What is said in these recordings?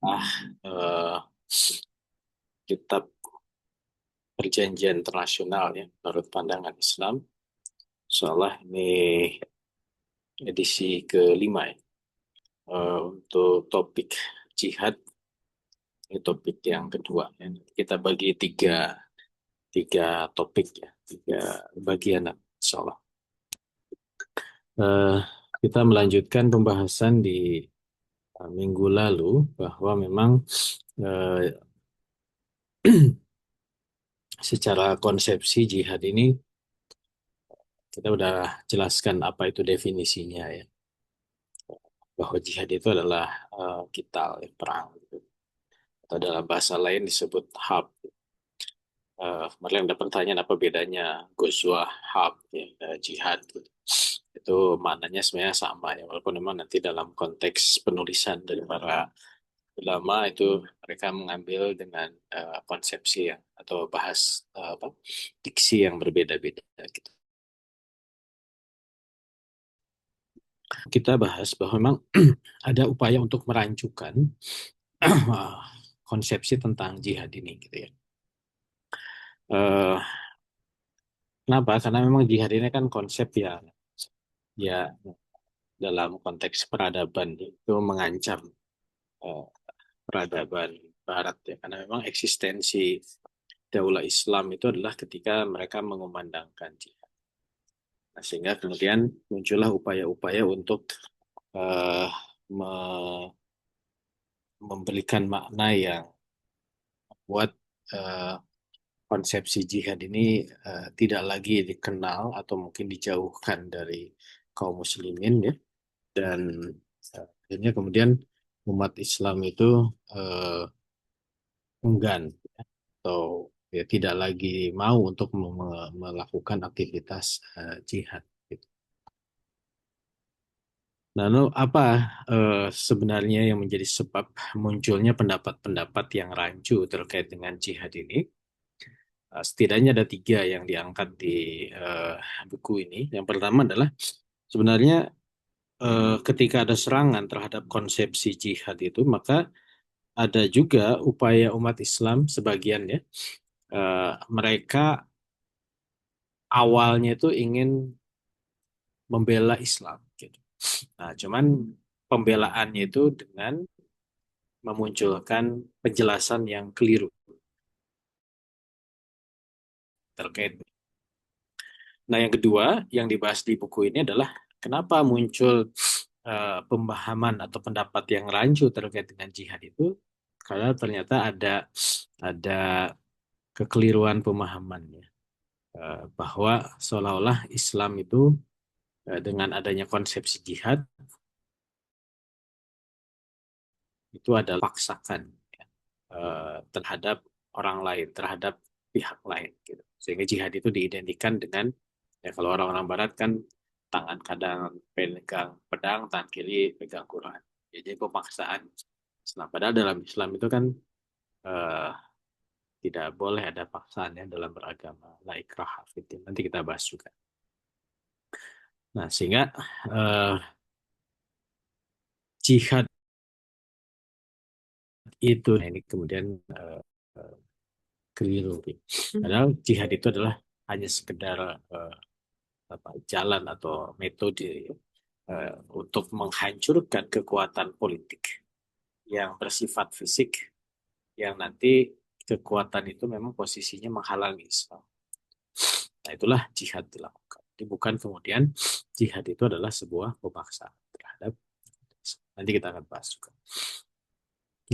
eh, kitab perjanjian internasional ya menurut pandangan Islam. Soalnya ini edisi kelima ya. Untuk topik jihad ini topik yang kedua ya. Kita bagi tiga topik ya, tiga bagian insyaallah. Eh, kita melanjutkan pembahasan di minggu lalu bahwa memang eh, secara konsepsi jihad ini kita udah jelaskan apa itu definisinya ya, bahwa jihad itu adalah qital ya, perang gitu. Atau dalam bahasa lain disebut harb. Kemarin ada pertanyaan apa bedanya Ghazwah, harb, ya, jihad gitu. Itu maknanya sebenarnya sama ya, walaupun memang nanti dalam konteks penulisan dari para ulama itu mereka mengambil dengan konsepsi yang atau bahas apa diksi yang berbeda-beda gitu. Kita bahas bahwa memang ada upaya untuk merancukan konsepsi tentang jihad ini gitu ya. Eh, Kenapa? Karena memang jihad ini kan konsep yang ya dalam konteks peradaban itu mengancam eh, peradaban Barat ya. Karena memang eksistensi Daulah Islam itu adalah ketika mereka mengumandangkan jihad. Nah, sehingga kemudian muncullah upaya-upaya untuk eh, me- memberikan makna yang buat eh, konsepsi jihad ini tidak lagi dikenal atau mungkin dijauhkan dari kaum muslimin ya. Dan akhirnya kemudian umat Islam itu eh, enggan atau ya tidak lagi mau untuk melakukan aktivitas jihad gitu. Lalu apa sebenarnya yang menjadi sebab munculnya pendapat-pendapat yang rancu terkait dengan jihad ini? Setidaknya ada tiga yang diangkat di eh, buku ini. Yang pertama adalah sebenarnya ketika ada serangan terhadap konsepsi jihad itu, maka ada juga upaya umat Islam sebagian ya, mereka awalnya itu ingin membela Islam gitu. Nah, cuman pembelaannya itu dengan memunculkan penjelasan yang keliru terkait. Nah, yang kedua yang dibahas di buku ini adalah kenapa muncul pemahaman atau pendapat yang rancu terkait dengan jihad itu, karena ternyata ada kekeliruan pemahamannya. Bahwa seolah-olah Islam itu dengan adanya konsepsi jihad itu adalah paksakan ya, terhadap orang lain, terhadap pihak lain gitu. Sehingga jihad itu diidentikan dengan ya kalau orang-orang barat kan tangan kadang pegang pedang, tangan kiri pegang Quran. Ya, jadi pemaksaan Islam. Padahal dalam Islam itu kan eh, tidak boleh ada paksaan ya dalam beragama. La ikraha fiddin. Nanti kita bahas juga. Nah, sehingga eh, jihad itu nah ini kemudian eh, eh, keliru. Padahal jihad itu adalah hanya sekedar eh, jalan atau metode untuk menghancurkan kekuatan politik yang bersifat fisik yang nanti kekuatan itu memang posisinya menghalangi Islam. Nah, itulah jihad dilakukan. Jadi bukan kemudian jihad itu adalah sebuah pemaksaan terhadap Islam. Nanti kita akan bahas juga.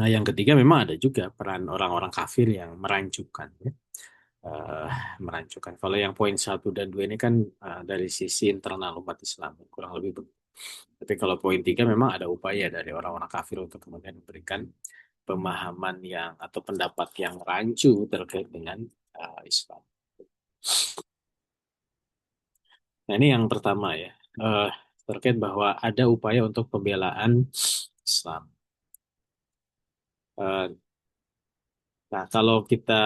Nah, yang ketiga memang ada juga peran orang-orang kafir yang merancukan ya. eh, Merancukan. Kalau yang poin satu dan dua ini kan dari sisi internal umat Islam kurang lebih begitu. Tapi kalau poin tiga memang ada upaya dari orang-orang kafir untuk kemudian memberikan pemahaman yang atau pendapat yang rancu terkait dengan Islam. Nah ini yang pertama ya, Eh, terkait bahwa ada upaya untuk pembelaan Islam. Eh, Nah kalau kita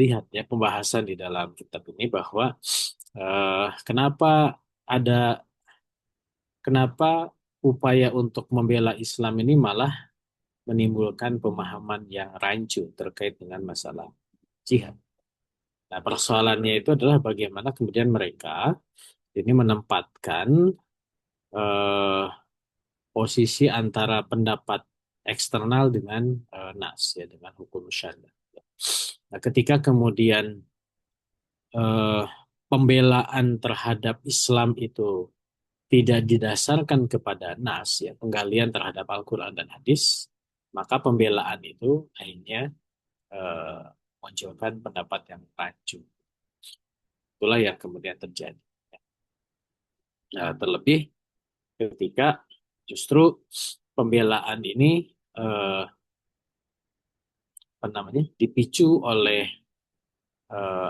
lihat ya pembahasan di dalam kitab ini bahwa kenapa ada kenapa upaya untuk membela Islam ini malah menimbulkan pemahaman yang rancu terkait dengan masalah jihad. Nah, persoalannya itu adalah bagaimana kemudian mereka ini menempatkan eh, posisi antara pendapat eksternal dengan nas, ya, dengan hukum syariat. Nah, ketika kemudian eh, pembelaan terhadap Islam itu tidak didasarkan kepada nas, ya, penggalian terhadap Al-Quran dan hadis, maka pembelaan itu akhirnya eh, munculkan pendapat yang rancu. Itulah yang kemudian terjadi. Nah, terlebih ketika justru pembelaan ini eh, apa namanya dipicu oleh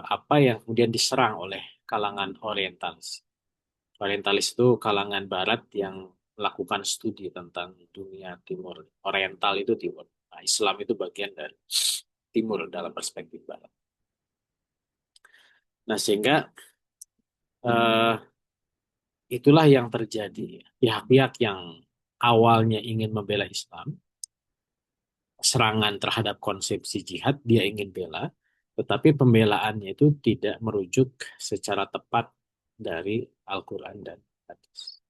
apa yang kemudian diserang oleh kalangan Orientalis. Orientalis itu kalangan Barat yang melakukan studi tentang dunia Timur. Oriental itu Timur. Nah, Islam itu bagian dari Timur dalam perspektif Barat. Nah, sehingga eh, itulah yang terjadi. Pihak-pihak yang awalnya ingin membela Islam, serangan terhadap konsepsi jihad, dia ingin bela, tetapi pembelaannya itu tidak merujuk secara tepat dari Al-Quran dan hadis.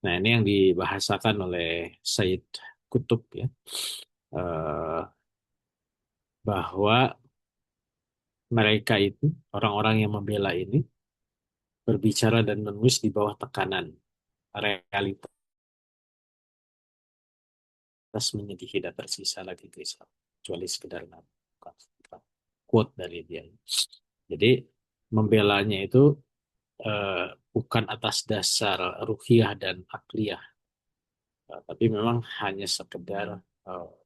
Nah, ini yang dibahasakan oleh Said Kutub, ya, eh, bahwa mereka itu, orang-orang yang membela ini, berbicara dan menulis di bawah tekanan realitas menyedih, tidak tersisa lagi kisah, kecuali sekedar quote dari dia. Jadi membelanya itu eh, bukan atas dasar ruhiyah dan akliyah, tapi memang hanya sekedar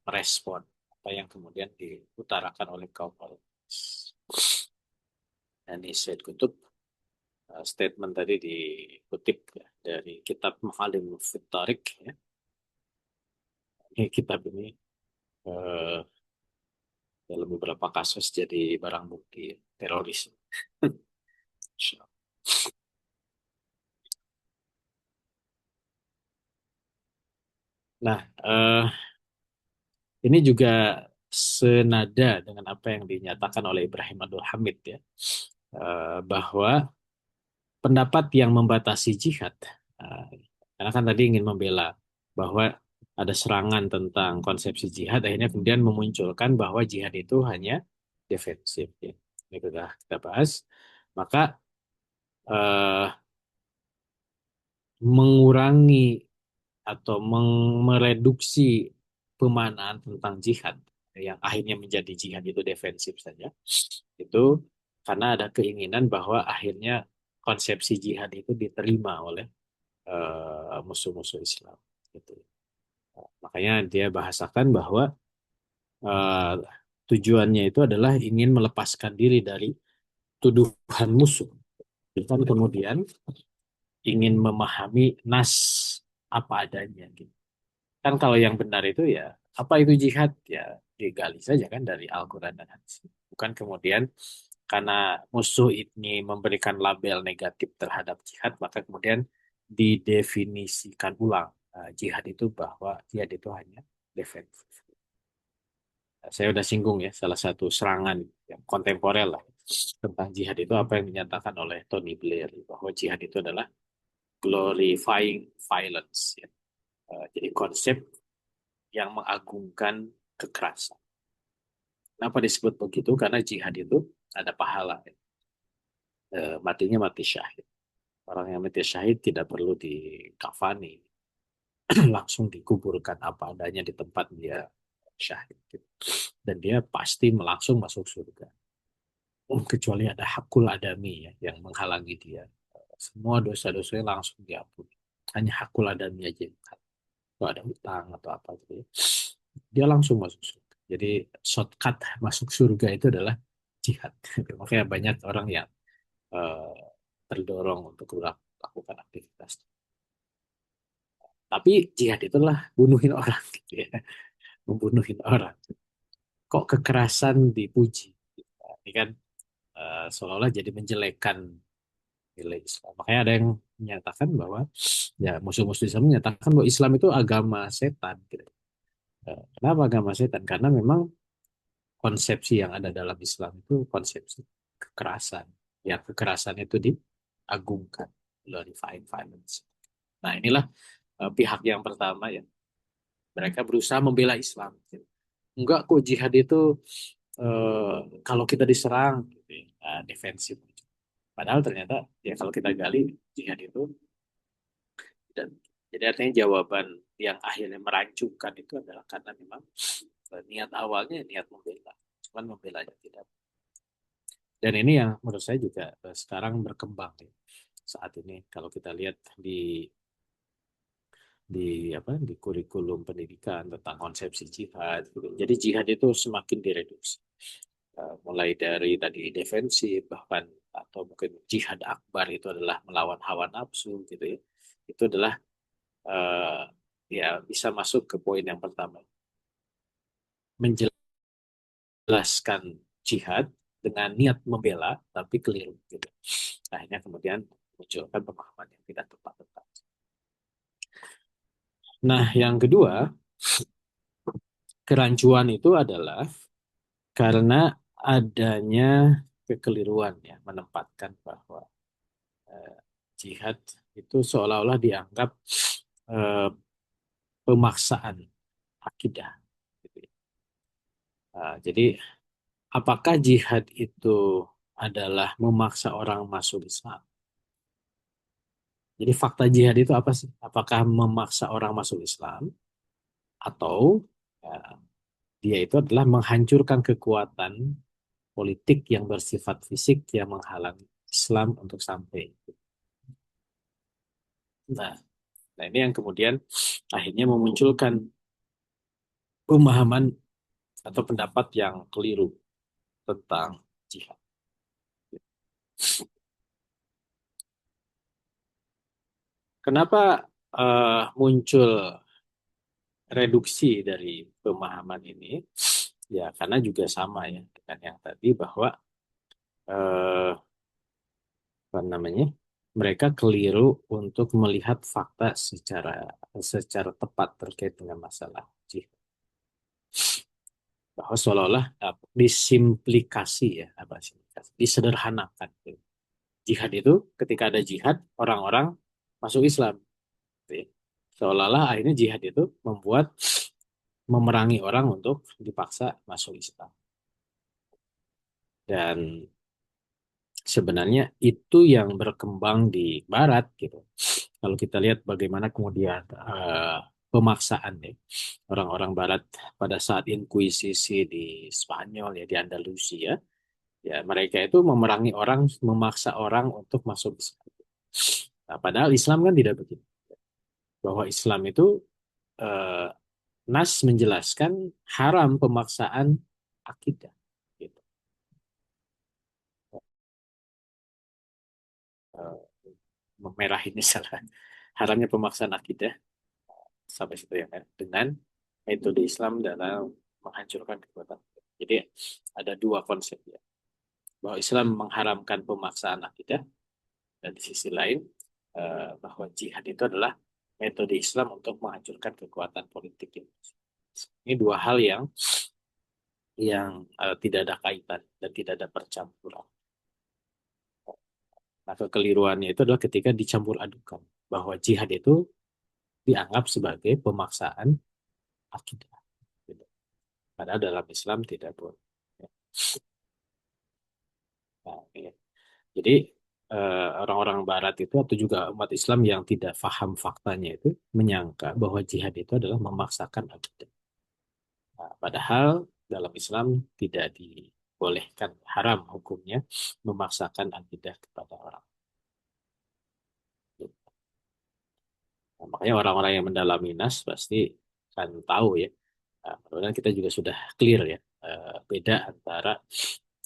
merespon apa yang kemudian diutarakan oleh kaum Ormas. Dan ini Said Kutub, statement tadi dikutip, ya, dari kitab Ma'alim Fit Thariq, ya. Ini kitab ini eh, dalam beberapa kasus jadi barang bukti teroris. Nah, ini juga senada dengan apa yang dinyatakan oleh Ibrahim Abdul Hamid, ya. Bahwa pendapat yang membatasi jihad, eh, karena kan tadi ingin membela bahwa ada serangan tentang konsepsi jihad, akhirnya kemudian memunculkan bahwa jihad itu hanya defensif, ya. Ini sudah kita bahas. Maka eh, mengurangi atau mereduksi pemaknaan tentang jihad yang akhirnya menjadi jihad itu defensif saja, itu karena ada keinginan bahwa akhirnya konsepsi jihad itu diterima oleh musuh-musuh Islam, gitu. Makanya dia bahasakan bahwa eh, tujuannya itu adalah ingin melepaskan diri dari tuduhan musuh, dan kemudian ingin memahami nas apa adanya, gitu. Kan kalau yang benar itu ya, apa itu jihad? Ya digali saja kan dari Al-Quran dan hadis. Bukan kemudian karena musuh ini memberikan label negatif terhadap jihad, maka kemudian didefinisikan ulang jihad itu bahwa jihad itu hanya defensif. Saya udah singgung, ya, salah satu serangan yang kontemporer lah tentang jihad itu apa yang dinyatakan oleh Tony Blair, bahwa jihad itu adalah glorifying violence, ya. Jadi konsep yang mengagungkan kekerasan. Kenapa disebut begitu? Karena jihad itu ada pahala, ya. Matinya mati syahid. Orang yang mati syahid tidak perlu dikafani, langsung dikuburkan apa adanya di tempat dia syahid, gitu. Dan dia pasti langsung masuk surga. Kecuali ada hakul adami, ya, yang menghalangi dia. Semua dosa-dosanya langsung diampuni. Hanya hakul adami aja. Kalau ada utang atau apa gitu, ya, dia langsung masuk surga. Jadi shortcut masuk surga itu adalah jihad. Makanya banyak orang yang eh, terdorong untuk melakukan aktivitas. Tapi jihad itulah bunuhin orang, gitu, ya. Membunuhin orang. Kok kekerasan dipuji? Ini kan seolah-olah jadi menjelekkan nilai Islam. Makanya ada yang menyatakan bahwa, ya, musuh-musuh Islam menyatakan bahwa Islam itu agama setan, gitu. Kenapa agama setan? Karena memang konsepsi yang ada dalam Islam itu konsepsi kekerasan. Ya, kekerasan itu diagungkan, glorifying violence. Nah, inilah pihak yang pertama ya. Mereka berusaha membela Islam. Enggak kok jihad itu kalau kita diserang, gitu ya, defensif. Padahal ternyata ya kalau kita gali jihad itu dan jadi artinya jawaban yang akhirnya merancungkan itu adalah karena memang niat awalnya niat membela, cuman membelanya tidak. Dan ini yang menurut saya juga sekarang berkembang ya. Saat ini kalau kita lihat di di kurikulum pendidikan tentang konsepsi jihad gitu. Jadi jihad itu semakin direduksi. Mulai dari tadi defensif bahkan atau mungkin jihad akbar itu adalah melawan hawa nafsu gitu ya. Itu adalah eh, ya bisa masuk ke poin yang pertama, menjelaskan jihad dengan niat membela tapi keliru gitu. Akhirnya kemudian munculkan pemahaman yang tidak tepat tentang. Nah, yang kedua, kerancuan itu adalah karena adanya kekeliruan ya menempatkan bahwa eh, jihad itu seolah-olah dianggap eh, pemaksaan akidah gitu ya. Jadi apakah jihad itu adalah memaksa orang masuk Islam? Jadi fakta jihad itu apa sih? Apakah memaksa orang masuk Islam atau ya, dia itu adalah menghancurkan kekuatan politik yang bersifat fisik yang menghalangi Islam untuk sampai. Nah, nah ini yang kemudian akhirnya memunculkan pemahaman atau pendapat yang keliru tentang jihad. Kenapa muncul reduksi dari pemahaman ini? Ya, karena juga sama ya dengan yang tadi bahwa eh, apa namanya? Mereka keliru untuk melihat fakta secara tepat terkait dengan masalah jihad. Bahwa seolah-olah disimplikasi ya, apa simplikasi, disederhanakan. Jihad itu ketika ada jihad, orang-orang masuk Islam. Gitu ya. Seolah-olah akhirnya jihad itu memerangi orang untuk dipaksa masuk Islam. Dan sebenarnya itu yang berkembang di Barat gitu. Kalau kita lihat bagaimana kemudian pemaksaan ya orang-orang Barat pada saat inkuisisi di Spanyol ya di Andalusia, ya mereka itu memerangi orang, memaksa orang untuk masuk Islam. Nah, padahal Islam kan tidak begitu. Bahwa Islam itu eh, nas menjelaskan haram pemaksaan akidah. Gitu. Eh, Merah ini salah. Haramnya pemaksaan akidah sampai situ ya kan. Dengan metode Islam dalam menghancurkan kekuatan. Jadi ada dua konsep ya. Bahwa Islam mengharamkan pemaksaan akidah dan di sisi lain bahwa jihad itu adalah metode Islam untuk menghancurkan kekuatan politik. Ini dua hal yang tidak ada kaitan dan tidak ada percampuran. Nah, kekeliruannya itu adalah ketika dicampur adukan bahwa jihad itu dianggap sebagai pemaksaan akidah. Gitu. Padahal dalam Islam tidak boleh. Ya. Nah, ya. Jadi orang-orang Barat itu atau juga umat Islam yang tidak paham faktanya itu menyangka bahwa jihad itu adalah memaksakan akidah. Nah, padahal dalam Islam tidak dibolehkan, haram hukumnya memaksakan akidah kepada orang. Nah, makanya orang-orang yang mendalami nas pasti akan tahu ya. Nah, mudah-mudahan kita juga sudah clear ya beda antara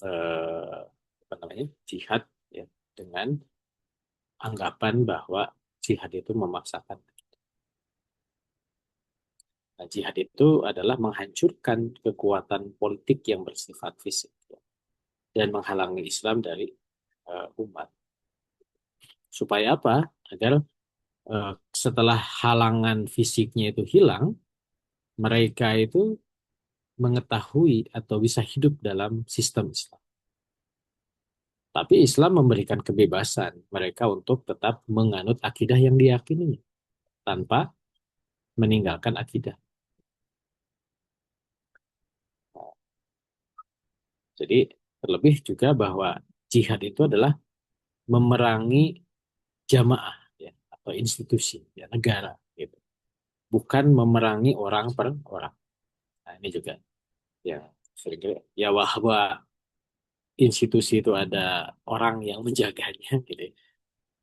eh, apa namanya jihad ya dengan anggapan bahwa jihad itu memaksakan. Nah, jihad itu adalah menghancurkan kekuatan politik yang bersifat fisik ya, dan menghalangi Islam dari umat. Supaya apa? Agar setelah halangan fisiknya itu hilang, mereka itu mengetahui atau bisa hidup dalam sistem Islam. Tapi Islam memberikan kebebasan mereka untuk tetap menganut akidah yang diyakini tanpa meninggalkan akidah. Jadi terlebih juga bahwa jihad itu adalah memerangi jamaah ya, atau institusi ya, negara gitu. Bukan memerangi orang per orang. Nah, ini juga ya sering ya bahwa institusi itu ada orang yang menjaganya gitu.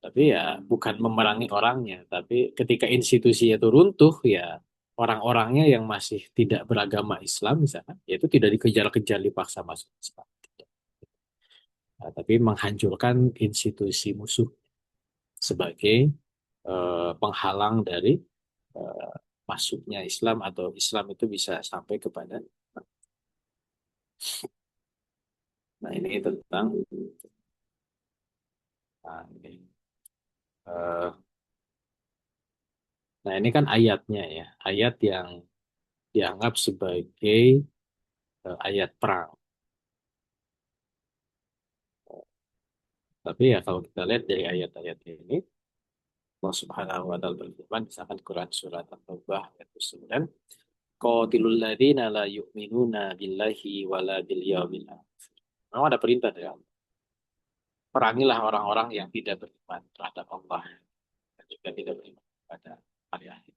Tapi ya bukan memerangi orangnya, tapi ketika institusi itu runtuh ya orang-orangnya yang masih tidak beragama Islam misalkan, ya itu tidak dikejar-kejar dipaksa masuk Islam. Nah, tapi menghancurkan institusi musuh sebagai penghalang dari eh, masuknya Islam atau Islam itu bisa sampai kepada. Nah ini tentang nah, ini, eh, nah ini kan ayatnya ya, ayat yang dianggap sebagai ayat perang. Tapi ya kalau kita lihat dari ayat-ayat ini, Allah Subhanahu wa taala berfirman misalkan Quran surat At-Taubah ayat 9, qatilul ladzina la yu'minuna billahi wala bil yaumil akhir. Memang ada perintah dari Allah. Perangilah orang-orang yang tidak beriman terhadap Allah dan juga tidak beriman pada hari akhir.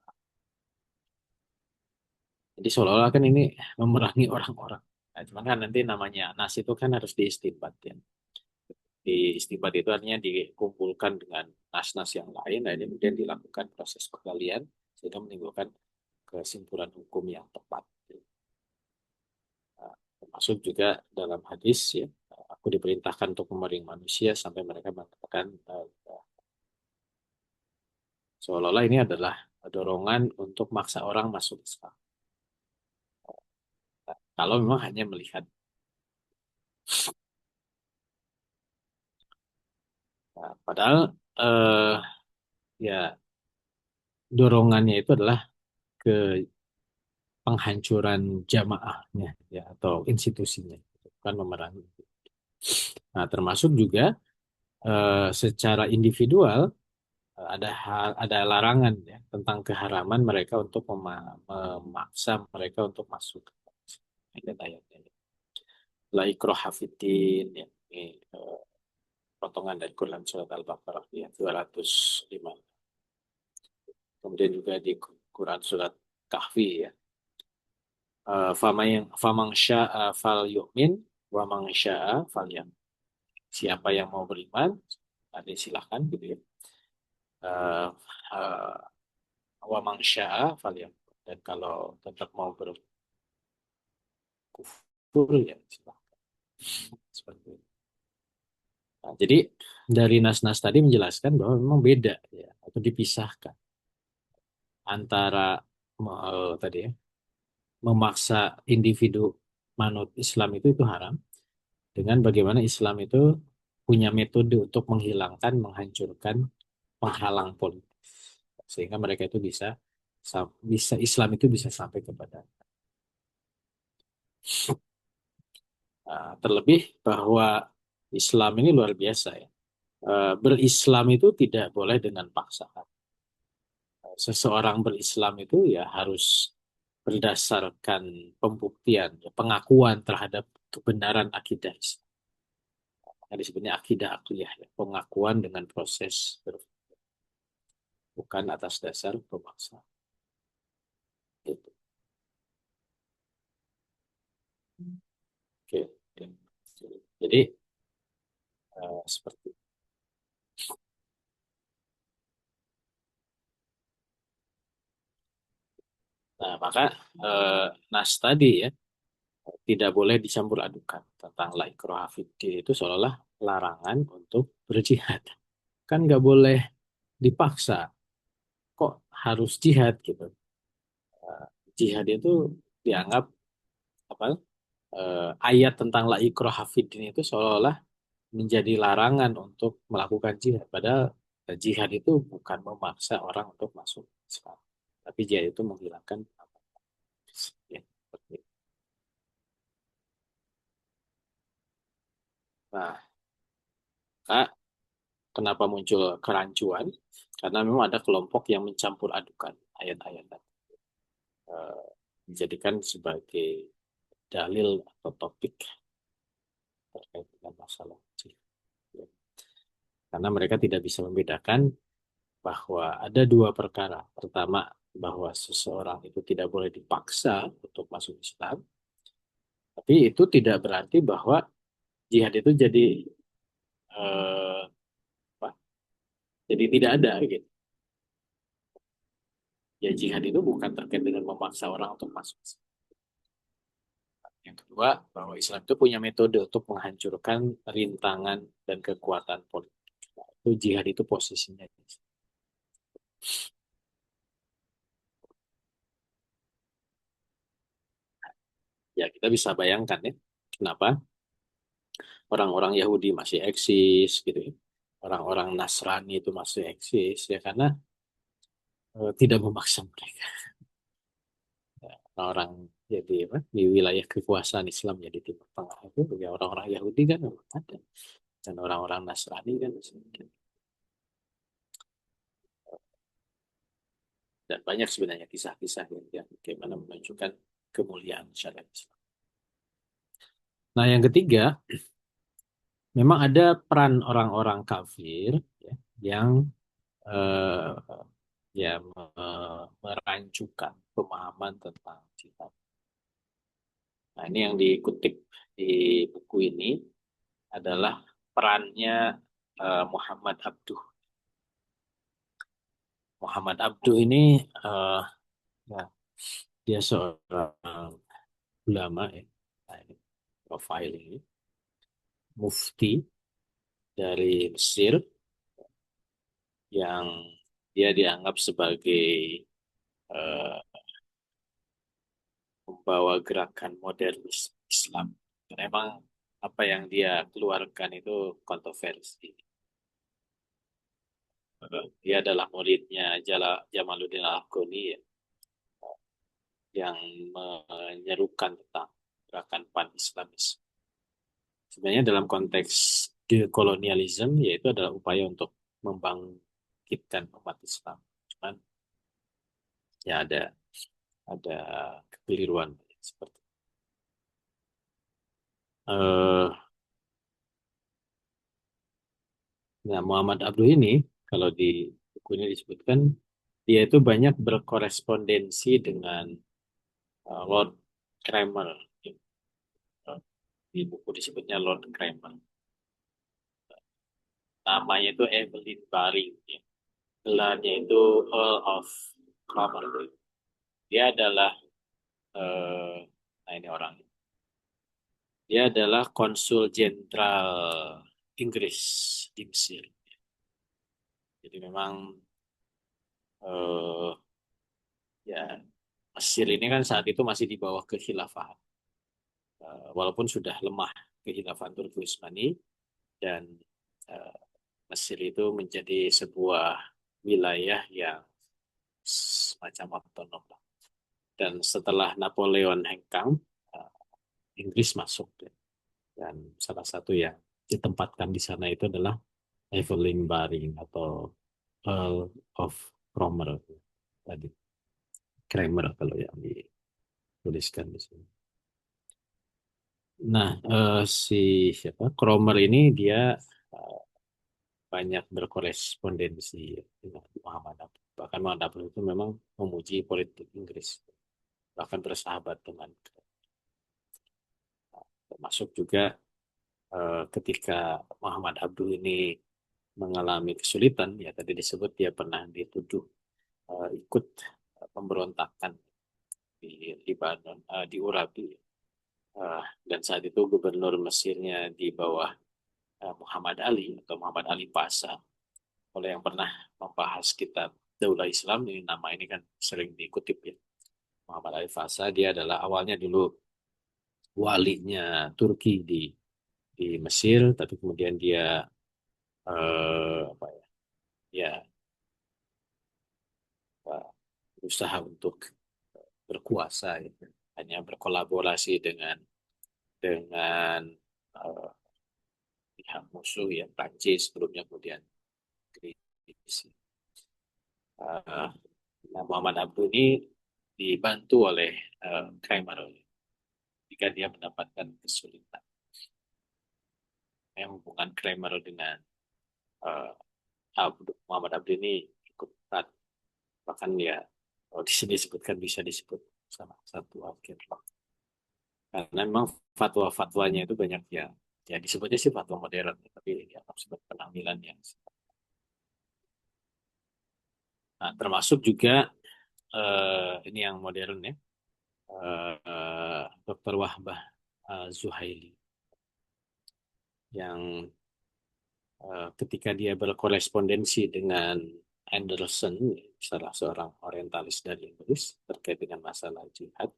Jadi seolah-olah kan ini memerangi orang-orang. Nah, cuman kan nanti namanya nas itu kan harus diistinbat ya. Diistinbat itu artinya dikumpulkan dengan nas-nas yang lain, dan kemudian dilakukan proses penggalian sehingga menimbulkan kesimpulan hukum yang tepat. Nah, termasuk juga dalam hadis ya, aku diperintahkan untuk memerangi manusia sampai mereka mengatakan seolah-olah ini adalah dorongan untuk maksa orang masuk Islam. Nah, kalau memang hanya melihat, nah, padahal eh, ya dorongannya itu adalah ke penghancuran jamaahnya ya atau institusinya, bukan memerangi. Nah, termasuk juga secara individual ada hal, ada larangan ya tentang keharaman mereka untuk memaksa mereka untuk masuk ayat-ayatnya. La ikraha fiddin ya. Ini potongan dari Quran surat Al-Baqarah ya 205. Kemudian juga di Quran surat Kahfi ya. Famang sya'a fal yu'min wa mang sya'a fal yakfur. Siapa yang mau beriman, ada silahkan gitu ya. Uh, uh, wa mang sya'a fal yakfur. Dan kalau tetap mau berkufur ya silahkan. Seperti itu. Nah, jadi dari nas-nas tadi menjelaskan bahwa memang beda ya atau dipisahkan antara tadi ya memaksa individu manut Islam itu haram dengan bagaimana Islam itu punya metode untuk menghilangkan, menghancurkan penghalang politik sehingga mereka itu bisa Islam itu bisa sampai kepada terlebih bahwa Islam ini luar biasa ya. Berislam itu tidak boleh dengan paksaan. Seseorang berislam itu ya harus berdasarkan pembuktian, ya, pengakuan terhadap kebenaran akidah Islam. Yang disebutnya akidah akliyah, ya, pengakuan dengan proses bukan atas dasar pemaksaan. Gitu. Oke. Oke. Jadi seperti nah maka eh, nas tadi ya tidak boleh dicampur adukan tentang la ikraha fiddin itu seolah-olah larangan untuk berjihad. Kan nggak boleh dipaksa. Kok harus jihad gitu? Eh, Jihad itu dianggap apa? Ayat tentang la ikraha fiddin itu seolah-olah menjadi larangan untuk melakukan jihad. Padahal jihad itu bukan memaksa orang untuk masuk Islam. Tapi jihad itu menghilangkan. Nah, Kak, kenapa muncul kerancuan? Karena memang ada kelompok yang mencampur adukan ayat-ayat dan eh, dijadikan sebagai dalil atau topik terkait dengan masalah jihad. Karena mereka tidak bisa membedakan bahwa ada dua perkara. Pertama, bahwa seseorang itu tidak boleh dipaksa untuk masuk Islam, tapi itu tidak berarti bahwa jihad itu jadi eh, apa? Jadi tidak ada gitu. Ya jihad itu bukan terkait dengan memaksa orang untuk masuk Islam. Yang kedua, bahwa Islam itu punya metode untuk menghancurkan rintangan dan kekuatan politik. Nah, itu jihad itu posisinya. Ya kita bisa bayangkan ya, kenapa orang-orang Yahudi masih eksis gitu ya. Orang-orang Nasrani itu masih eksis ya karena tidak memaksa mereka. Orang jadi apa, di wilayah kekuasaan Islam ya di Timur Tengah itu ya orang-orang Yahudi kan memang ada dan orang-orang Nasrani kan sedikit. Dan banyak sebenarnya kisah-kisah yang bagaimana menunjukkan kemuliaan syariat Islam. Nah, yang ketiga, memang ada peran orang-orang kafir ya, yang eh, ya merancukan pemahaman tentang jihad. Nah, ini yang dikutip di buku ini adalah perannya Muhammad Abduh. Muhammad Abduh ini eh, ya, dia seorang ulama ya, nah, ini profil ini, mufti dari Mesir yang dia dianggap sebagai eh, membawa gerakan modernis Islam. Memang apa yang dia keluarkan itu kontroversi. Dia adalah muridnya Jamaluddin Al-Afghani ya, yang menyerukan tentang gerakan pan-Islamis. Sebenarnya dalam konteks dekolonialisme yaitu adalah upaya untuk membangkitkan umat Islam. Cuman ya ada kekeliruan seperti eh nah Muhammad Abduh ini kalau di buku ini disebutkan dia itu banyak berkorespondensi dengan Lord Kramer. Di buku disebutnya Lord Kramer. Namanya itu Evelyn Baring. Ya. Gelarnya itu Earl of Cromer. Dia adalah nah ini orang. Dia adalah konsul jenderal Inggris di Mesir. Jadi memang eh, ya Mesir ini kan saat itu masih di bawah kekhilafahan. Walaupun sudah lemah kekhilafahan Turki Utsmani dan eh, Mesir itu menjadi sebuah wilayah yang semacam otonom. Dan setelah Napoleon hengkang, eh, Inggris masuk. Dan salah satu yang ditempatkan di sana itu adalah Evelyn Baring atau Earl of Cromer tadi. Kramer kalau yang dituliskan di sini. Nah, si siapa Cromer ini dia eh, banyak berkorespondensi dengan Muhammad Abduh. Bahkan Muhammad Abduh itu memang memuji politik Inggris, bahkan bersahabat dengan termasuk juga ketika Muhammad Abduh ini mengalami kesulitan, ya tadi disebut dia pernah dituduh ikut pemberontakan di Libanon, di Urabi. Dan saat itu gubernur Mesirnya di bawah Muhammad Ali atau Muhammad Ali Pasha. Oleh yang pernah membahas kitab Daulah Islam, ini nama ini kan sering dikutip ya. Muhammad Ali Pasha dia adalah awalnya dulu walinya Turki di Mesir, tapi kemudian dia apa ya, ya berusaha untuk berkuasa gitu. Hanya berkolaborasi dengan eh, pihak musuh ya Prancis sebelumnya kemudian Inggris. Uh, nah, Muhammad Abduh ini dibantu oleh Kramer jika dia mendapatkan kesulitan. Hubungan Kramer dengan uh, Muhammad Abduh ini cukup erat. Bahkan ya kalau di sini disebutkan bisa disebut sama satu akhir. Karena memang fatwa-fatwanya itu banyak ya disebutnya sih fatwa modern, tapi ya sebut penampilan yang nah, termasuk juga ini yang modern ya, Dr. Wahbah Zuhaili yang ketika dia berkorespondensi dengan Anderson, salah seorang orientalis dari Inggris terkait dengan masalah jihad,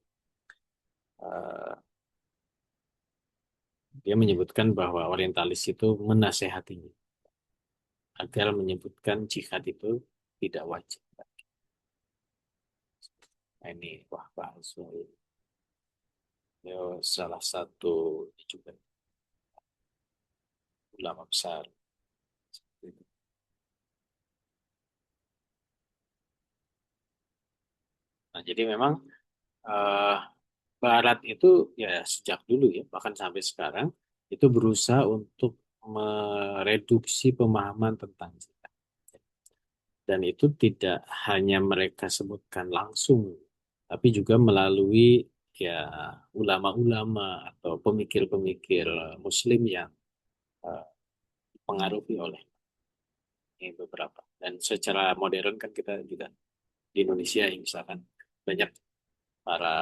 eh, dia menyebutkan bahwa orientalis itu menasehatinya agar menyebutkan jihad itu tidak wajib. Nah, ini Wahbah Zuhaili, dia salah satu juga ulama besar. Nah, jadi memang eh, Barat itu ya sejak dulu ya, bahkan sampai sekarang itu berusaha untuk mereduksi pemahaman tentang cinta. Dan itu tidak hanya mereka sebutkan langsung, tapi juga melalui ya ulama-ulama atau pemikir-pemikir Muslim yang eh, dipengaruhi oleh ini beberapa. Dan secara modern kan kita juga di Indonesia yang misalkan banyak para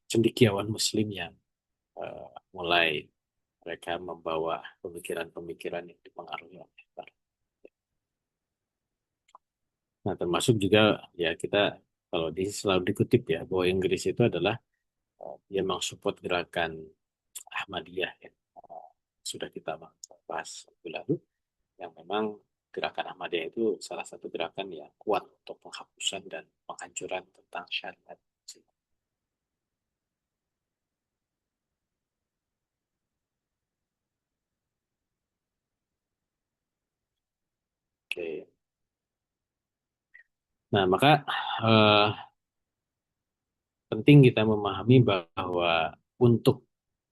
cendekiawan Muslim yang mulai mereka membawa pemikiran-pemikiran yang dipengaruhi oleh Barat. Nah, termasuk juga ya kita kalau selalu dikutip ya bahwa Inggris itu adalah dia mensupport gerakan Ahmadiyah ya. Sudah kita bahas minggu lalu yang memang gerakan Ahmadiyah itu salah satu gerakan yang kuat untuk penghapusan dan penghancuran tentang syariat. Oke. Nah, maka eh, penting kita memahami bahwa untuk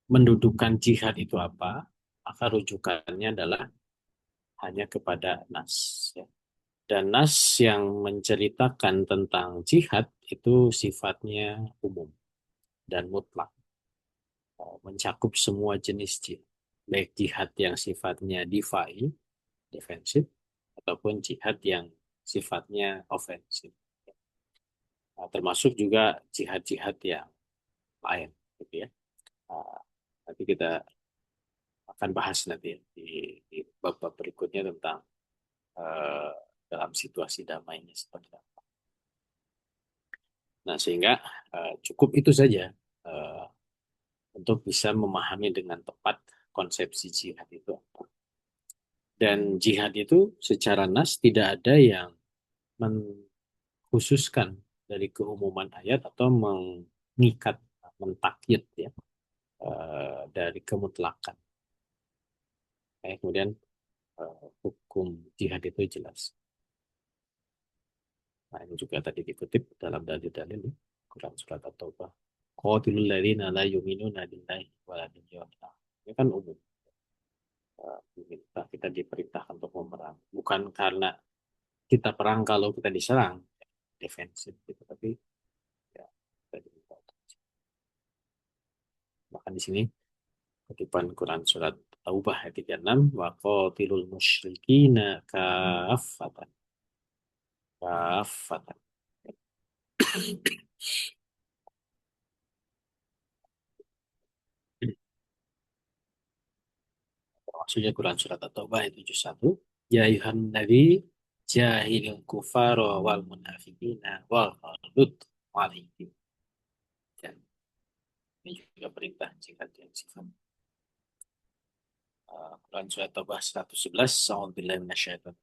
mendudukan jihad itu apa, maka rujukannya adalah hanya kepada nas. Ya. Dan nas yang menceritakan tentang jihad itu sifatnya umum dan mutlak, mencakup semua jenis jihad, baik jihad yang sifatnya difai, defensif, ataupun jihad yang sifatnya ofensif. Nah, termasuk juga jihad-jihad yang lain, gitu ya. Nah, nanti kita akan bahas nanti ya di bab-bab berikutnya tentang eh, dalam situasi damainya seperti apa. Nah, sehingga cukup itu saja eh, untuk bisa memahami dengan tepat konsepsi jihad itu apa. Dan jihad itu secara nas tidak ada yang mengkhususkan dari keumuman ayat atau mengikat, mentakyid ya dari kemutlakan. Kemudian hukum jihad itu jelas. Nah, ini juga tadi dikutip dalam dalil-dalil ya. Quran surat At-Taubah. Qatilul ladzina la yu'minuna billahi wala bil yawmil akhir. Ini kan umum. Kita diperintahkan untuk memerang. Bukan karena kita perang kalau kita diserang, defensif gitu. Tapi ya, kita diminta. Bahkan di sini kutipan Quran surat Taubah ayat 36, wa qatilul musyrikina kaffatan. Kaffatan. Maksudnya Quran surat At-Taubah ayat 71. Ya ayuhan nabi jahilil kufara wal munafiqina wal ghalud alaihim. Dan ini juga perintah jihad yang sifat Quran surat Taubah 111. A'udzubillahi minasyaitonir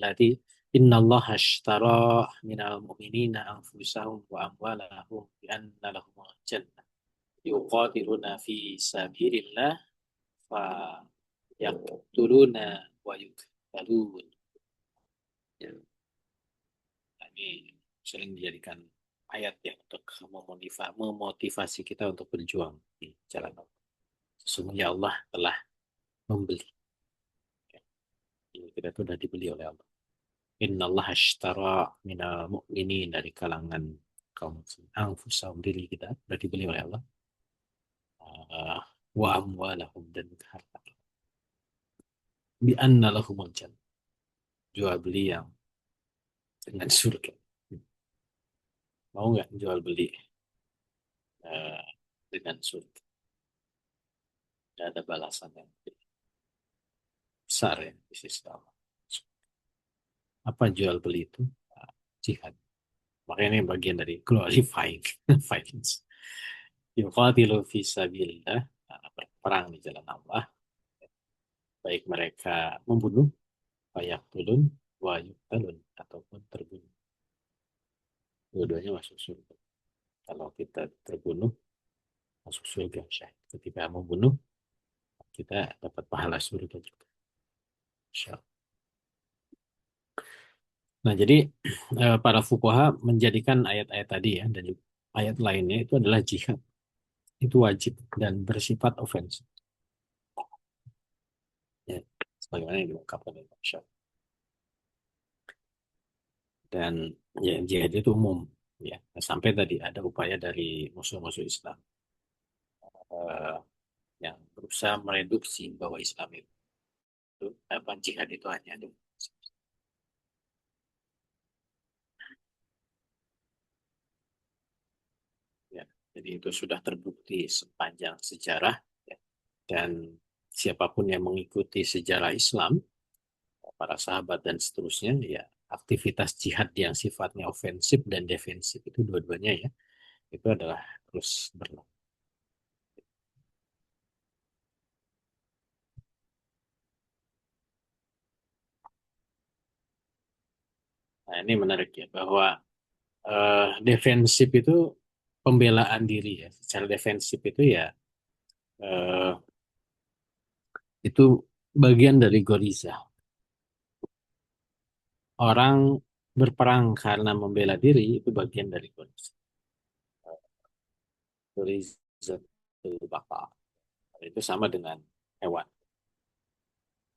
rajim. Innallaha ashtara minal mu'minina anfusahum wa amwalahum bi anna lahumul jannah yuqatiluna fi sabilillah fa yaqtuluna wa yuqtalun. Ya, ini sering dijadikan ayat ya untuk memotivasi kita untuk berjuang di jalan Allah. Sesungguhnya Allah telah membeli. Ya, kita itu sudah dibeli oleh Allah. Inna Allah ashtara minal mu'minin, dari kalangan kaum muslimin anfusahum, diri kita sudah dibeli oleh Allah. Wa amwalahum, dan harta, bi anna lahumul jannah, jual beli yang dengan surga. Mau nggak jual beli eh, dengan surga? Tidak ada balasan yang lebih besar ya di sisi Allah. Apa jual beli itu? Jihad. Makanya ini bagian dari glorifying violence. Yuqatilu fi sabilillah, berperang di jalan Allah, baik mereka membunuh, fayaqtulun, wa yuqtalun, ataupun terbunuh. Dua-duanya masuk surga. Kalau kita terbunuh, masuk surga syahid. Ketika membunuh, kita dapat pahala surga juga. Insya Allah. Nah, jadi para fuqaha menjadikan ayat-ayat tadi ya, dan ayat lainnya itu adalah jihad. Itu wajib dan bersifat ofensif. Ya, sebagaimana yang diungkapkan oleh Imam Syafi'i. Dan ya, jihad itu umum. Ya, sampai tadi ada upaya dari musuh-musuh Islam eh, yang berusaha mereduksi bahwa Islam itu apa, jihad itu hanya ada. Ya, jadi itu sudah terbukti sepanjang sejarah ya. Dan siapapun yang mengikuti sejarah Islam, para sahabat dan seterusnya, ya aktivitas jihad yang sifatnya ofensif dan defensif itu dua-duanya ya, itu adalah terus berlaku. Nah, ini menarik ya, bahwa defensif itu pembelaan diri ya. Secara defensif itu ya eh, itu bagian dari goriza. Orang berperang karena membela diri itu bagian dari goriza. Goriza itu bakal. Itu sama dengan hewan.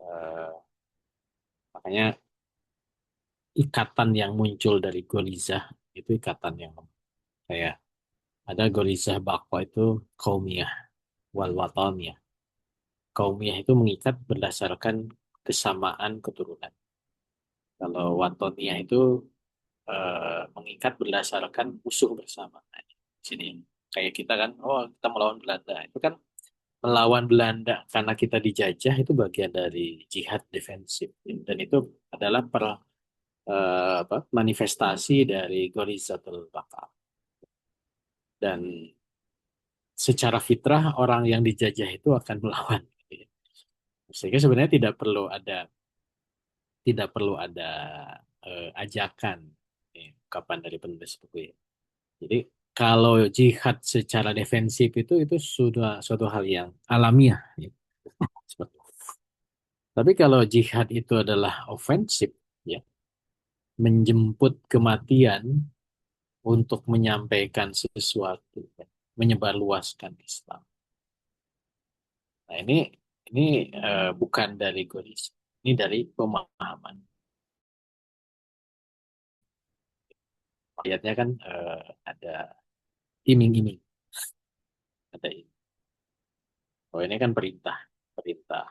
Eh, Makanya ikatan yang muncul dari goriza itu ikatan yang kayak ada goriza bakwa itu kaumiyah wal wataniyah. Kaumiyah itu mengikat berdasarkan kesamaan keturunan. Kalau wataniyah itu mengikat berdasarkan musuh bersama. Nah, di sini kayak kita kan, oh kita melawan Belanda. Itu kan melawan Belanda karena kita dijajah, itu bagian dari jihad defensif. Dan itu adalah manifestasi dari Gorizatul Bakal. Dan secara fitrah orang yang dijajah itu akan melawan. Sehingga sebenarnya tidak perlu ada ajakan, kapan dari penulis buku ya. Jadi kalau jihad secara defensif itu sudah suatu hal yang alamiah. Ya. Seperti itu. Tapi kalau jihad itu adalah ofensif, ya, menjemput kematian untuk menyampaikan sesuatu, ya, menyebarluaskan Islam. Nah, ini bukan dari goris, ini dari pemahaman. Ayatnya kan ada iming-iming, ada ini. Oh, ini kan perintah, perintah,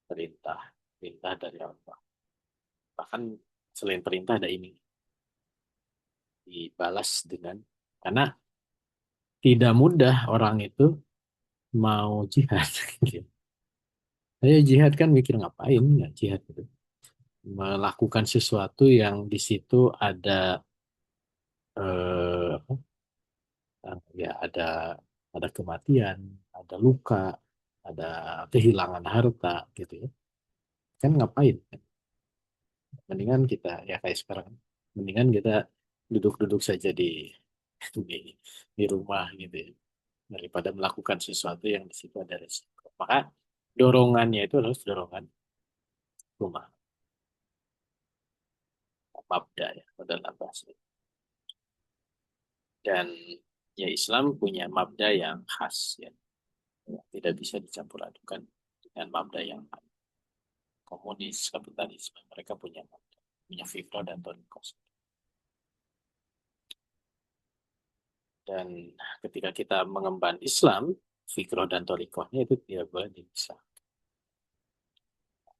perintah, perintah dari Allah. Bahkan selain perintah ada iming, dibalas dengan, karena tidak mudah orang itu mau jihad. Saya jihad kan mikir ngapain ya jihad itu. Melakukan sesuatu yang di situ ada apa, ya ada kematian, ada luka, ada kehilangan harta gitu ya. Kan ngapain? Mendingan kita ya kayak sekarang, mendingan kita duduk-duduk saja di di rumah gitu ya, daripada melakukan sesuatu yang di situ ada resiko. Maka dorongannya itu adalah dorongan rumah, mabda ya, dalam bahasa. Dan ya Islam punya mabda yang khas ya, tidak bisa dicampur adukan dengan mabda yang lain. Komunis, kapitalisme, mereka punya mabda, punya fikra dan thoriqah. Dan ketika kita mengemban Islam, fikra dan thoriqahnya itu tidak boleh dipisah.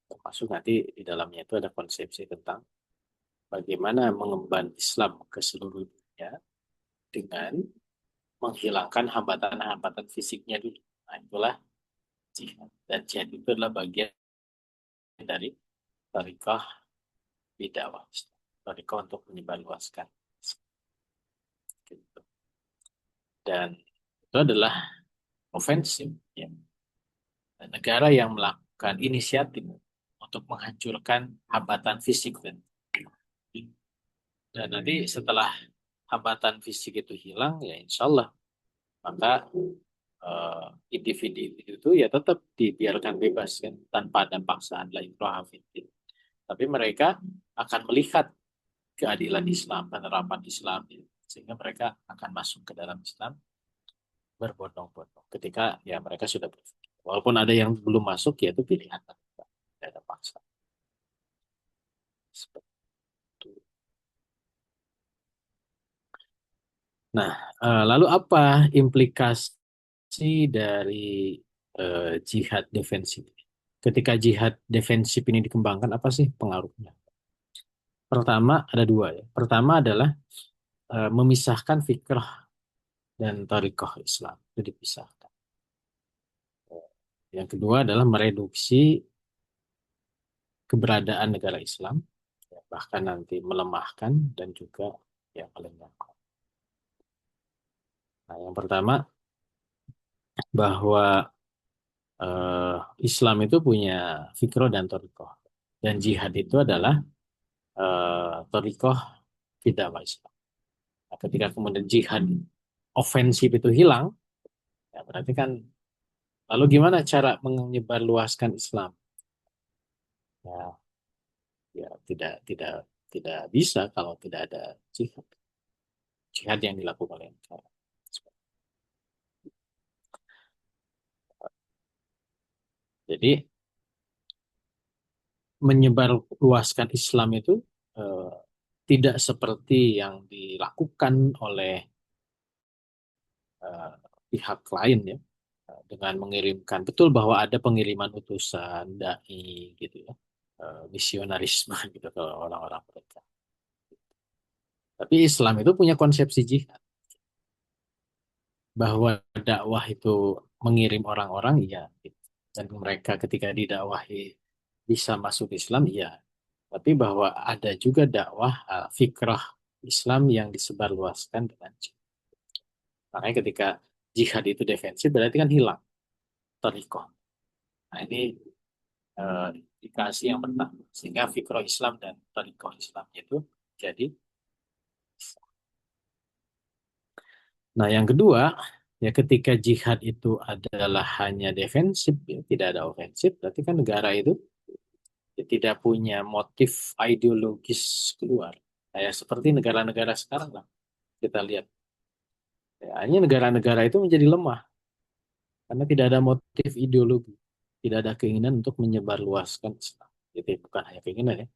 Termasuk nanti di dalamnya itu ada konsepsi tentang bagaimana mengemban Islam ke seluruh dunia dengan menghilangkan hambatan-hambatan fisiknya dulu. Nah, itulah jihad. Dan jihad itu adalah bagian dari tarikah bid'ah. Tarikah untuk menyebarluaskan. Gitu. Dan itu adalah ofensif. Ya. Dan negara yang melakukan inisiatif untuk menghancurkan hambatan fisik. Dan nanti setelah hambatan fisik itu hilang, ya insya Allah maka individu itu ya tetap dibiarkan bebas kan tanpa ada paksaan la ikraha fiddin. Tapi mereka akan melihat keadilan Islam, penerapan Islam ya. Sehingga mereka akan masuk ke dalam Islam berbondong-bondong ketika ya mereka sudah berpikir. Walaupun ada yang belum masuk ya itu pilihan, tidak ada paksa. Seperti itu. Nah, lalu apa implikasi dari jihad defensif? Ketika jihad defensif ini dikembangkan, apa sih pengaruhnya? Pertama, ada dua ya. Pertama adalah memisahkan fikrah dan thariqah Islam. Itu dipisahkan. Yang kedua adalah mereduksi keberadaan negara Islam, ya, bahkan nanti melemahkan dan juga ya melenyapkan. Nah, yang pertama bahwa Islam itu punya fikroh dan torikoh. Dan jihad itu adalah torikoh dakwah Islam. Nah, ketika kemudian jihad ofensif itu hilang, ya berarti kan lalu gimana cara menyebarluaskan Islam? Ya, ya tidak tidak bisa kalau tidak ada jihad. Jihad yang dilakukan oleh negara. Jadi menyebarluaskan Islam itu eh, tidak seperti yang dilakukan oleh eh, pihak lain ya, dengan mengirimkan, betul bahwa ada pengiriman utusan dai gitu ya, misionarisme gitu ke orang-orang mereka. Tapi Islam itu punya konsepsi jihad, bahwa dakwah itu mengirim orang-orang iya gitu. Dan mereka ketika didakwahi bisa masuk Islam iya, tapi bahwa ada juga dakwah fikrah Islam yang disebarluaskan dengan jihad. Makanya ketika jihad itu defensif berarti kan hilang thariqah. Nah ini indikasi yang pertama. Sehingga fikroh Islam dan thariqah Islam itu jadi. Nah yang kedua, ya ketika jihad itu adalah hanya defensif, ya, tidak ada ofensif, berarti kan negara itu ya, tidak punya motif ideologis keluar. Kayak seperti negara-negara sekarang lah. Kita lihat. Ya, hanya negara-negara itu menjadi lemah karena tidak ada motif ideologi, tidak ada keinginan untuk menyebarluaskan Islam. Jadi bukan hanya keinginan ya,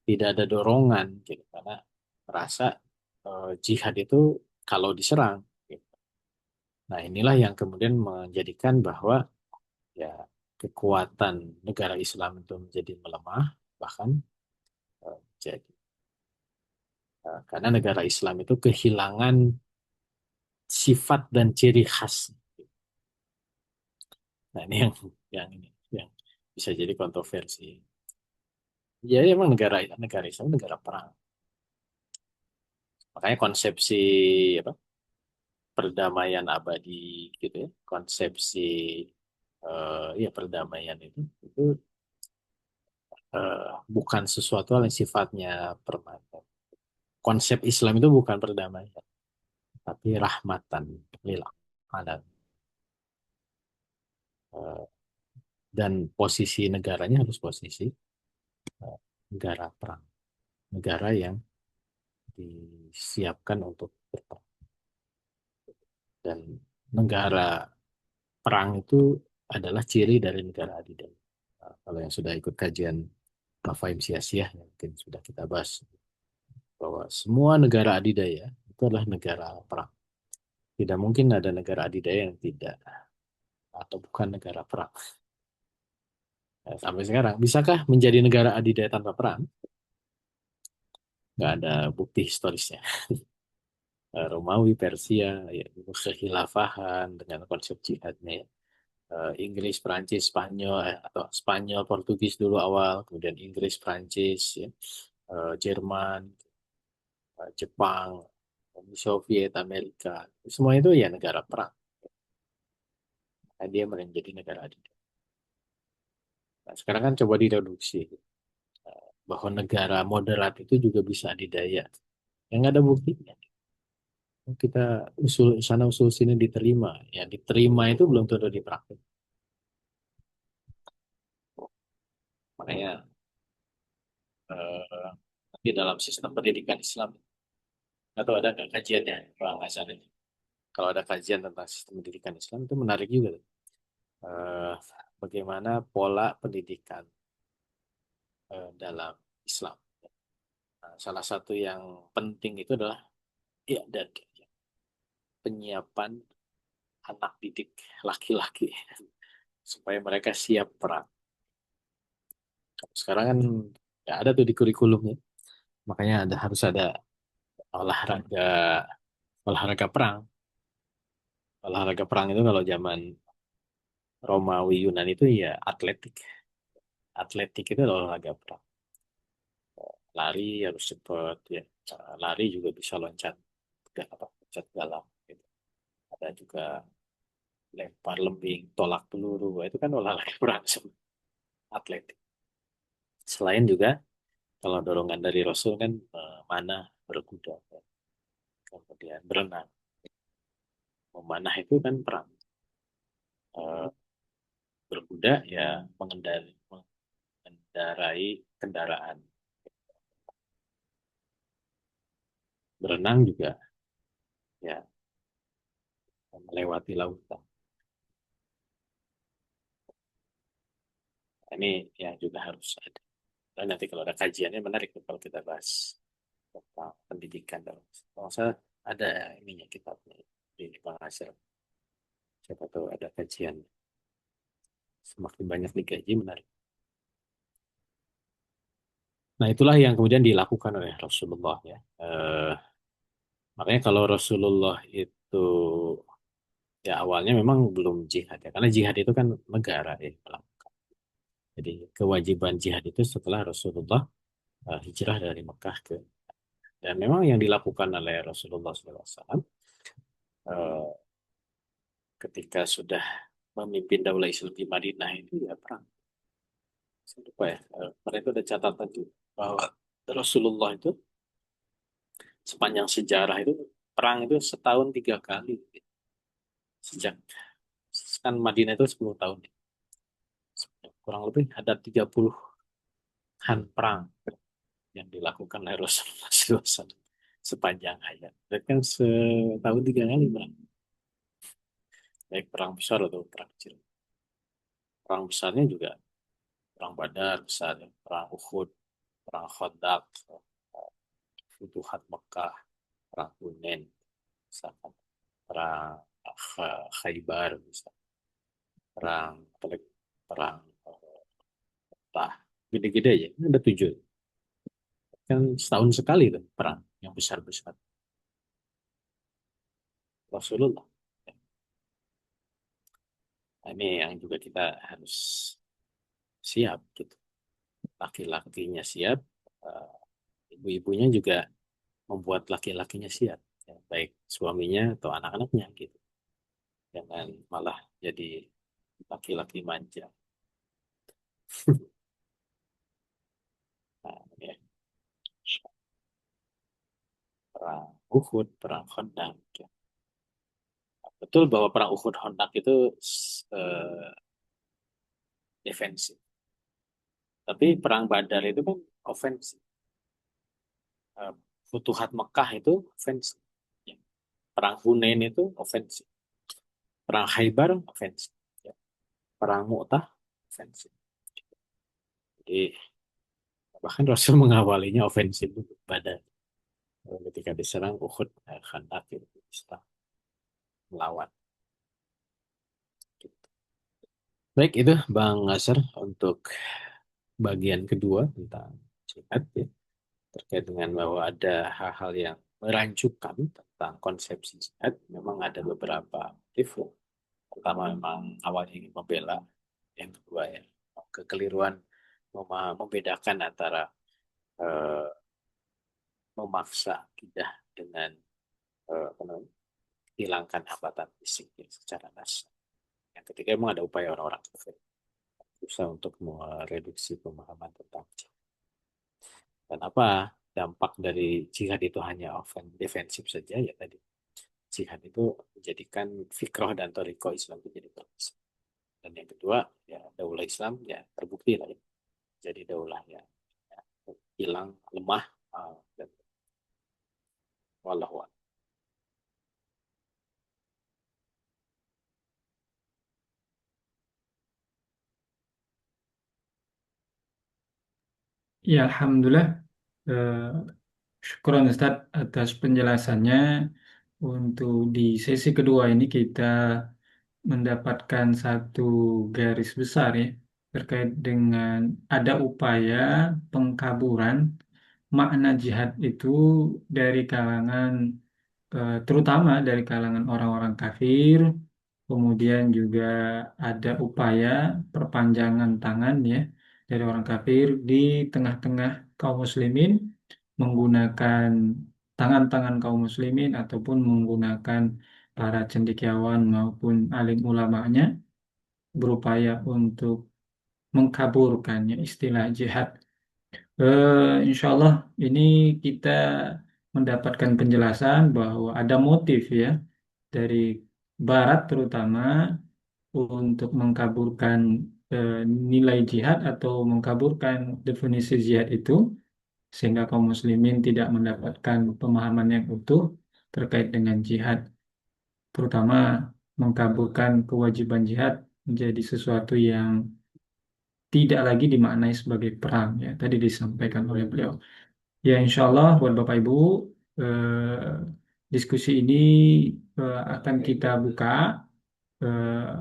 tidak ada dorongan gitu karena merasa jihad itu kalau diserang. Gitu. Nah inilah yang kemudian menjadikan bahwa ya kekuatan negara Islam itu menjadi melemah bahkan jadi karena negara Islam itu kehilangan sifat dan ciri khas. Nah ini yang ini yang bisa jadi kontroversi. Ya emang negara negara Islam negara perang. Makanya konsepsi apa perdamaian abadi gitu ya, konsepsi ya perdamaian itu bukan sesuatu yang sifatnya permanen. Konsep Islam itu bukan perdamaian, tapi rahmatan lil alamin. Eh, dan posisi negaranya harus posisi negara perang, negara yang disiapkan untuk berperang. Dan negara perang itu adalah ciri dari negara adidaya. Nah, kalau yang sudah ikut kajian Mafahim Siyasiyah, mungkin sudah kita bahas bahwa semua negara adidaya itu adalah negara perang. Tidak mungkin ada negara adidaya yang tidak atau bukan negara perang. Nah, sampai sekarang, bisakah menjadi negara adidaya tanpa perang? Nggak ada bukti historisnya. Romawi, Persia, ya, kekhilafahan dengan konsep jihadnya, ya. Inggris, Prancis, Spanyol, atau Spanyol, Portugis dulu awal, kemudian Inggris, Prancis, ya. Jerman, Jepang, Uni Soviet, Amerika, semua itu ya negara perang. Nah, dia menjadi negara adidaya. Nah, sekarang kan coba direduksi bahwa negara moderat itu juga bisa adidaya. Yang nggak ada buktinya. Kita usul sana usul sini diterima, ya diterima itu belum tentu dipraktik. Makanya eh, di dalam sistem pendidikan Islam atau ada nggak kajiannya Bang Hasan ini? Kalau ada kajian tentang sistem pendidikan Islam itu menarik juga tuh. Eh, Bagaimana pola pendidikan dalam Islam. Nah, salah satu yang penting itu adalah ya dan penyiapan anak didik laki-laki supaya mereka siap perang. Sekarang kan nggak ada tuh di kurikulumnya. Makanya harus ada olahraga olahraga perang. Olahraga perang itu kalau zaman Romawi Yunani itu ya atletik. Atletik itu adalah olahraga perang. Lari harus cepat ya. Lari juga bisa loncat loncat galang gitu. Ada juga lempar lembing, tolak peluru. Itu kan olahraga perang semua. Atletik. Selain juga kalau dorongan dari Rasul kan mana berkuda, ya. Kemudian berenang. Memanah itu kan perang. Eh, Berkuda ya mengendarai kendaraan. Berenang juga ya melewati lautan. Ini yang juga harus ada. Dan nanti kalau ada kajiannya menarik tuh kalau kita bahas tentang pendidikan dalam. Kalau saya ada ininya kitabnya di Bang Hasil. Siapa tahu ada kajian. Semakin banyak dikaji menarik. Nah itulah yang kemudian dilakukan oleh Rasulullah ya. Makanya kalau Rasulullah itu ya awalnya memang belum jihad ya. Karena jihad itu kan negara ya. Jadi kewajiban jihad itu setelah Rasulullah hijrah dari Mekah ke dan memang yang dilakukan oleh Rasulullah SAW ketika sudah memimpin Daulah Islam di Madinah itu ya perang. Lupa ya, mereka ada catatan juga bahwa Rasulullah itu sepanjang sejarah itu perang itu setahun 3 kali sejak kan Madinah itu 10 tahun kurang lebih ada 30-an perang yang dilakukan oleh Rasulullah SAW sepanjang hayat. Dan kan setahun 3 kali perang, baik perang besar atau perang kecil. Perang besarnya juga perang Badar besar, perang Uhud, perang Khandaq, Futuhat Mekah, perang Hunain, misalkan perang Khaybar, misalkan perang perang Tah, gede-gede aja. Ini ada 7. Kan setahun sekali tuh perang yang besar-besar. Rasulullah. Nah, ini yang juga kita harus siap gitu. Laki-lakinya siap, eh, ibu-ibunya juga membuat laki-lakinya siap, ya, baik suaminya atau anak-anaknya gitu. Jangan malah jadi laki-laki manja. Nah, ya. Perang Uhud, perang Khandaq. Ya. Betul bahwa perang Uhud Khandaq itu eh, defensif. Tapi perang Badar itu kan ofensif. Eh, Futuhat Mekah itu ofensif. Ya. Perang Hunain itu ofensif. Perang Khaybar ofensif. Ya. Perang Mu'tah ofensif. Jadi bahkan Rasul mengawalinya ofensif pada ketika diserang Uhud, Khandaq itu Islam melawan. Baik itu Bang Nasir untuk bagian kedua tentang jihad ya, terkait dengan bahwa ada hal-hal yang merancukan tentang konsepsi jihad. Memang ada beberapa motif ya. Pertama memang awalnya ingin membela, yang kedua ya kekeliruan membedakan antara eh, memaksa akidah dengan apa namanya, hilangkan hambatan fisik ya, secara nasab. Yang ketiga memang ada upaya orang-orang kafir berusaha untuk mereduksi pemahaman tentang jihad. Dan apa dampak dari jihad itu hanya defensif saja ya tadi. Jihad itu menjadikan fikroh dan toriko Islam menjadi berbisa. Dan yang kedua ya daulah Islam ya terbukti lah ya. Jadi daulah ya hilang lemah dan wallahu a'lam. Ya, Alhamdulillah. Eh, Syukuran Ustaz atas penjelasannya. Untuk di sesi kedua ini kita mendapatkan satu garis besar ya terkait dengan ada upaya pengkaburan makna jihad itu dari kalangan terutama dari kalangan orang-orang kafir. Kemudian juga ada upaya perpanjangan tangan ya dari orang kafir di tengah-tengah kaum muslimin menggunakan tangan-tangan kaum muslimin ataupun menggunakan para cendekiawan maupun alim ulamanya berupaya untuk mengkaburkannya istilah jihad. Insya Allah ini kita mendapatkan penjelasan bahwa ada motif ya dari Barat terutama untuk mengkaburkan nilai jihad atau mengkaburkan definisi jihad itu sehingga kaum muslimin tidak mendapatkan pemahaman yang utuh terkait dengan jihad, terutama mengkaburkan kewajiban jihad menjadi sesuatu yang tidak lagi dimaknai sebagai perang ya tadi disampaikan oleh beliau. Ya insya Allah buat Bapak Ibu diskusi ini akan kita buka eh,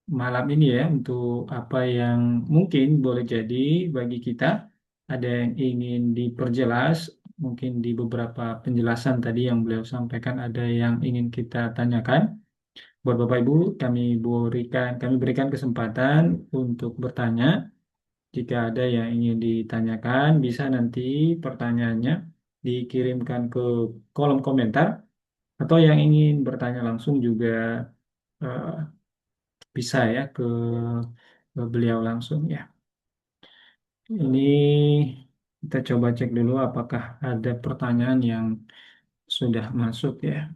malam ini ya untuk apa yang mungkin boleh jadi bagi kita ada yang ingin diperjelas mungkin di beberapa penjelasan tadi yang beliau sampaikan ada yang ingin kita tanyakan buat Bapak Ibu kami berikan kesempatan untuk bertanya jika ada yang ingin ditanyakan bisa nanti pertanyaannya dikirimkan ke kolom komentar atau yang ingin bertanya langsung juga eh, bisa ya ke beliau langsung ya. Ini kita coba cek dulu apakah ada pertanyaan yang sudah masuk ya.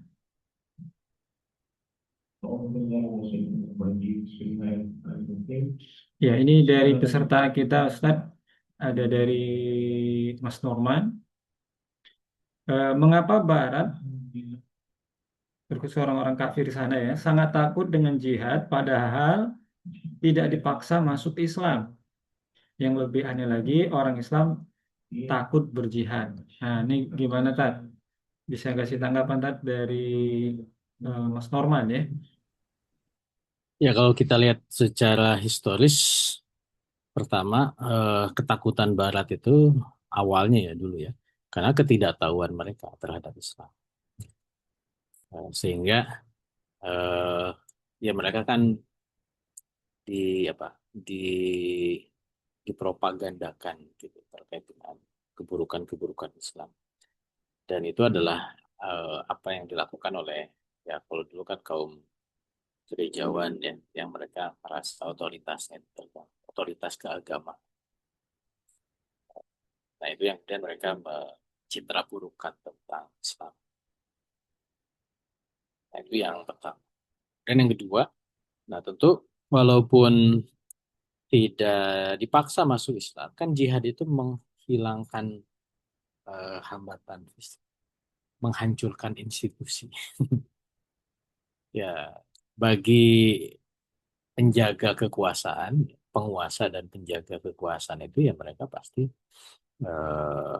Ya, ini dari peserta kita Ustadz. Ada dari Mas Norman. Mengapa Barat, terkhusus orang-orang kafir di sana ya, sangat takut dengan jihad padahal tidak dipaksa masuk Islam? Yang lebih aneh lagi, orang Islam takut berjihad. Nah, ini gimana Tad? Bisa kasih tanggapan Tad dari Mas Norman ya? Ya kalau kita lihat secara historis, pertama ketakutan Barat itu awalnya ya dulu ya, karena ketidaktahuan mereka terhadap Islam. Sehingga eh, ya mereka kan di apa di dipropagandakan gitu terkait dengan keburukan-keburukan Islam. Dan itu adalah apa yang dilakukan oleh ya kalau dulu kan kaum gerejawan ya yang mereka merasa otoritasnya itu otoritas keagamaan. Nah itu yang kemudian mereka mencitra burukan tentang Islam. Nah itu yang pertama. Dan yang kedua, nah tentu walaupun tidak dipaksa masuk Islam. Kan jihad itu menghilangkan hambatan, menghancurkan institusi. Ya, bagi penjaga kekuasaan, penguasa dan penjaga kekuasaan itu ya mereka pasti eh,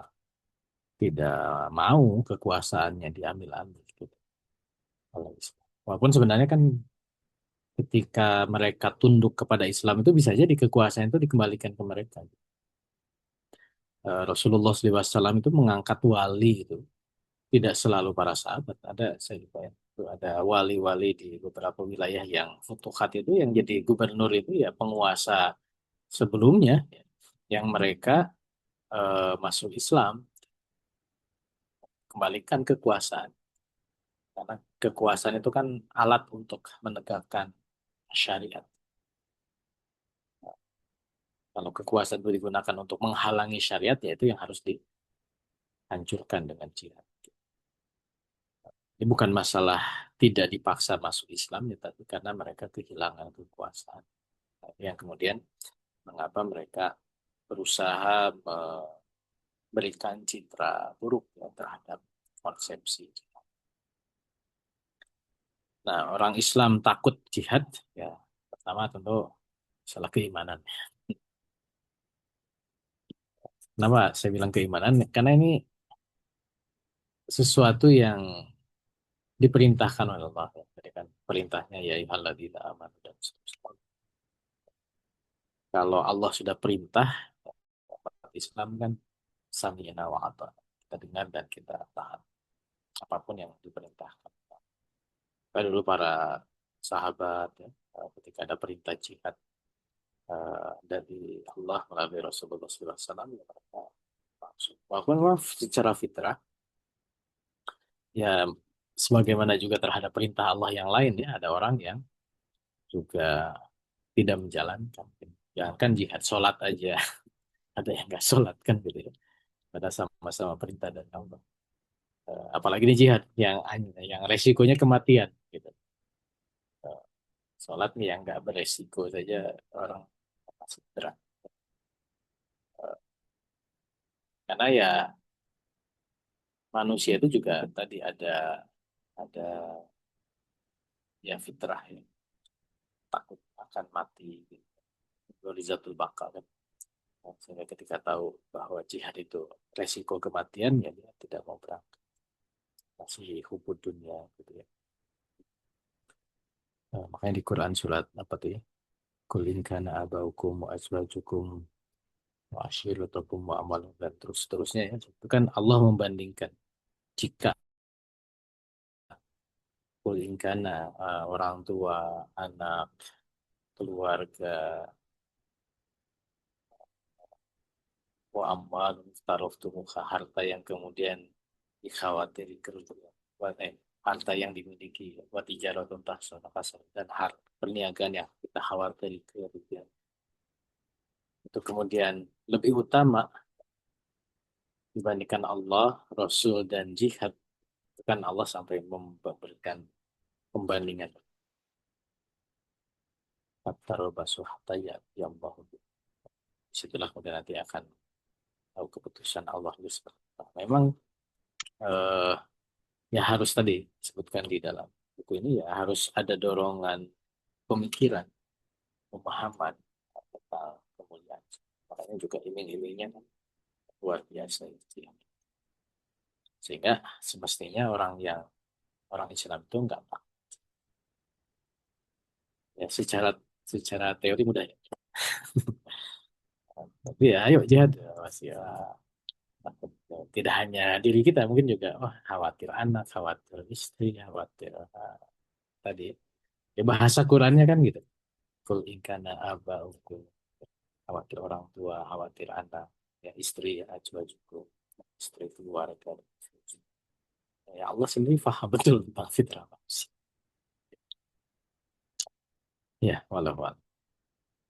tidak mau kekuasaannya diambil-ambil gitu. Kalau Islam. Walaupun sebenarnya kan ketika mereka tunduk kepada Islam itu bisa jadi kekuasaan itu dikembalikan ke mereka. Rasulullah SAW itu mengangkat wali itu tidak selalu para sahabat. Ada saya lupa ya. Itu ada wali-wali di beberapa wilayah yang futuhat itu yang jadi gubernur itu ya penguasa sebelumnya ya, yang mereka masuk Islam kembalikan kekuasaan karena kekuasaan itu kan alat untuk menegakkan syariat. Kalau kekuasaan itu digunakan untuk menghalangi syariat ya itu yang harus dihancurkan dengan jihad. Ini bukan masalah tidak dipaksa masuk Islam ya, tapi karena mereka kehilangan kekuasaan. Yang kemudian mengapa mereka berusaha memberikan citra buruk ya, terhadap konsepsi. Nah, orang Islam takut jihad, ya pertama tentu masalah keimanan. Kenapa saya bilang keimanan? Karena ini sesuatu yang diperintahkan oleh Allah. Ya. Jadi kan perintahnya ya ayyuhalladzina amanu dan seterusnya. Kalau Allah sudah perintah, umat Islam kan sami'na wa ata'na. Kita dengar dan kita taat apapun yang diperintahkan. Kayak dulu para sahabat ya, ketika ada perintah jihad dari Allah melalui Rasulullah SAW, ya mereka langsung. Walaupun secara fitrah, ya sebagaimana juga terhadap perintah Allah yang lain ya, ada orang yang juga tidak menjalankan. Ya kan jihad, sholat aja, ada yang nggak sholat kan gitu ya. Pada sama-sama perintah dari Allah. Apalagi ini jihad yang resikonya kematian gitu. Sholat nih yang nggak beresiko saja orang masuk neraka. Karena ya manusia itu juga tadi ada ya fitrah ya, takut akan mati gitu. Rizatul Baka kan. Sehingga ketika tahu bahwa jihad itu resiko kematian ya dia tidak mau berangkat. Masih hubud dunia gitu ya. Nah, makanya di Quran surat apa tuh ya? Qul in kana abaukum wa azwajukum wa ashiratukum wa amalun dan terus terusnya ya. Itu kan Allah membandingkan jika qul in kana orang tua, anak, keluarga, wa amal taroftumuha harta yang kemudian dikhawatiri kerugian harta yang dimiliki wa tijaratun tahsana kasar dan perniagaan yang kita khawatiri kerugian itu kemudian lebih utama dibandingkan Allah, Rasul dan jihad itu kan Allah sampai memberikan pembandingan hatta basuh hatta ya Allah disitulah kemudian nanti akan tahu keputusan Allah itu memang eh, ya harus tadi disebutkan di dalam buku ini ya harus ada dorongan pemikiran, pemahaman tentang kemuliaan. Makanya juga iming-imingnya kan luar biasa itu ya. Sehingga semestinya orang Islam itu enggak ya secara teori mudah ya. Tapi ya ayo jihad ya, masih ya, tidak hanya diri kita mungkin juga khawatir anak, khawatir istri, khawatir tadi ya bahasa Qurannya kan gitu. Kul inkana abaukum khawatir orang tua, khawatir anak, ya istri, ya aju-ajuku, istri keluarga. Ya Allah sendiri paham betul tentang fitrah manusia. Ya, walau.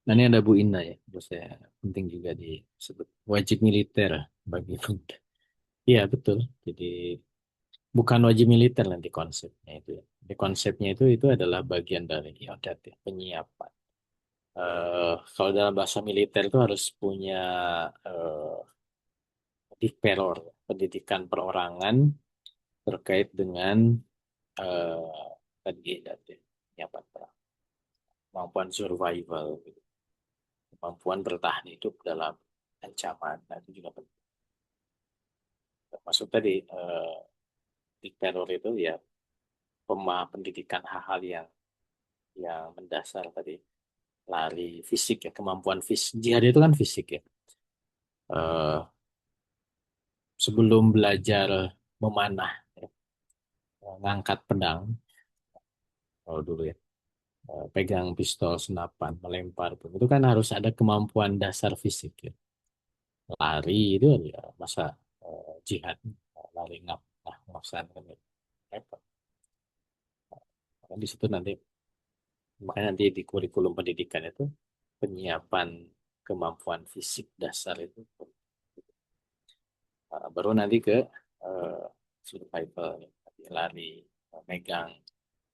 Nah ini ada Bu Inna ya, terus saya penting juga disebut wajib militer bagi pemuda. Iya betul. Jadi bukan wajib militer nanti konsepnya itu ya. Jadi konsepnya itu adalah bagian dari ya, penyiapan Kalau dalam bahasa militer itu harus punya eh, dikperor, pendidikan perorangan terkait dengan tadi tadi penyiapan perang, kemampuan survival, gitu. Kemampuan bertahan hidup dalam ancaman. Nah, itu juga penting. Termasuk tadi dikperor itu ya pendidikan hal-hal yang mendasar tadi, lari fisik ya, kemampuan fisik. Jihad itu kan fisik ya. Eh, Sebelum belajar memanah, ya, ngangkat pedang, kalau dulu ya, pegang pistol senapan, melempar pun, itu kan harus ada kemampuan dasar fisik ya. Lari itu ya masa jihad, lari ngapsan kan ya. Repot. Kan di situ nanti, makanya nanti di kurikulum pendidikan itu penyiapan kemampuan fisik dasar itu. Baru nanti ke eh, survival, lari, megang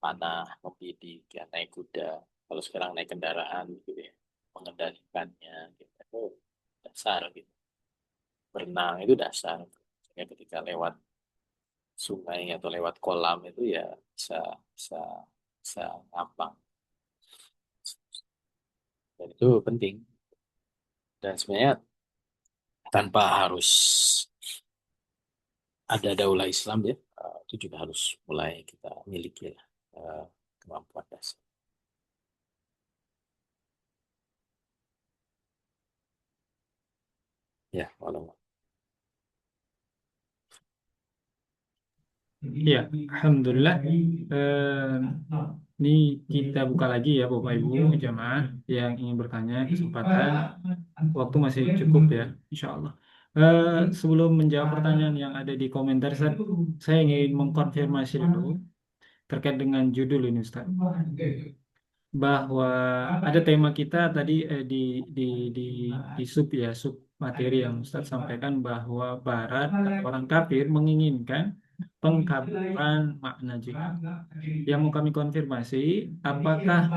panah, membidik, ya, naik kuda. Kalau sekarang naik kendaraan gitu ya, mengendalikannya, gitu. Itu dasar gitu. Berenang itu dasar. Sehingga ketika lewat sungai atau lewat kolam itu ya bisa bisa bisa ngambang. Dan itu penting. Dan sebenarnya tanpa harus ada daulah Islam ya, itu juga harus mulai kita miliki lah, kemampuan dasar. Ya, walau Ya, Alhamdulillah. Eh, Ini kita buka lagi ya Bapak Ibu jamaah yang ingin bertanya, kesempatan waktu masih cukup ya, Insya Allah. Sebelum menjawab pertanyaan yang ada di komentar, saya ingin mengkonfirmasi dulu terkait dengan judul ini Ustaz, bahwa ada tema kita tadi di di sub ya, sub materi yang Ustaz sampaikan, bahwa Barat orang kafir menginginkan pengkaburan makna jihad. Yang mau kami konfirmasi, apakah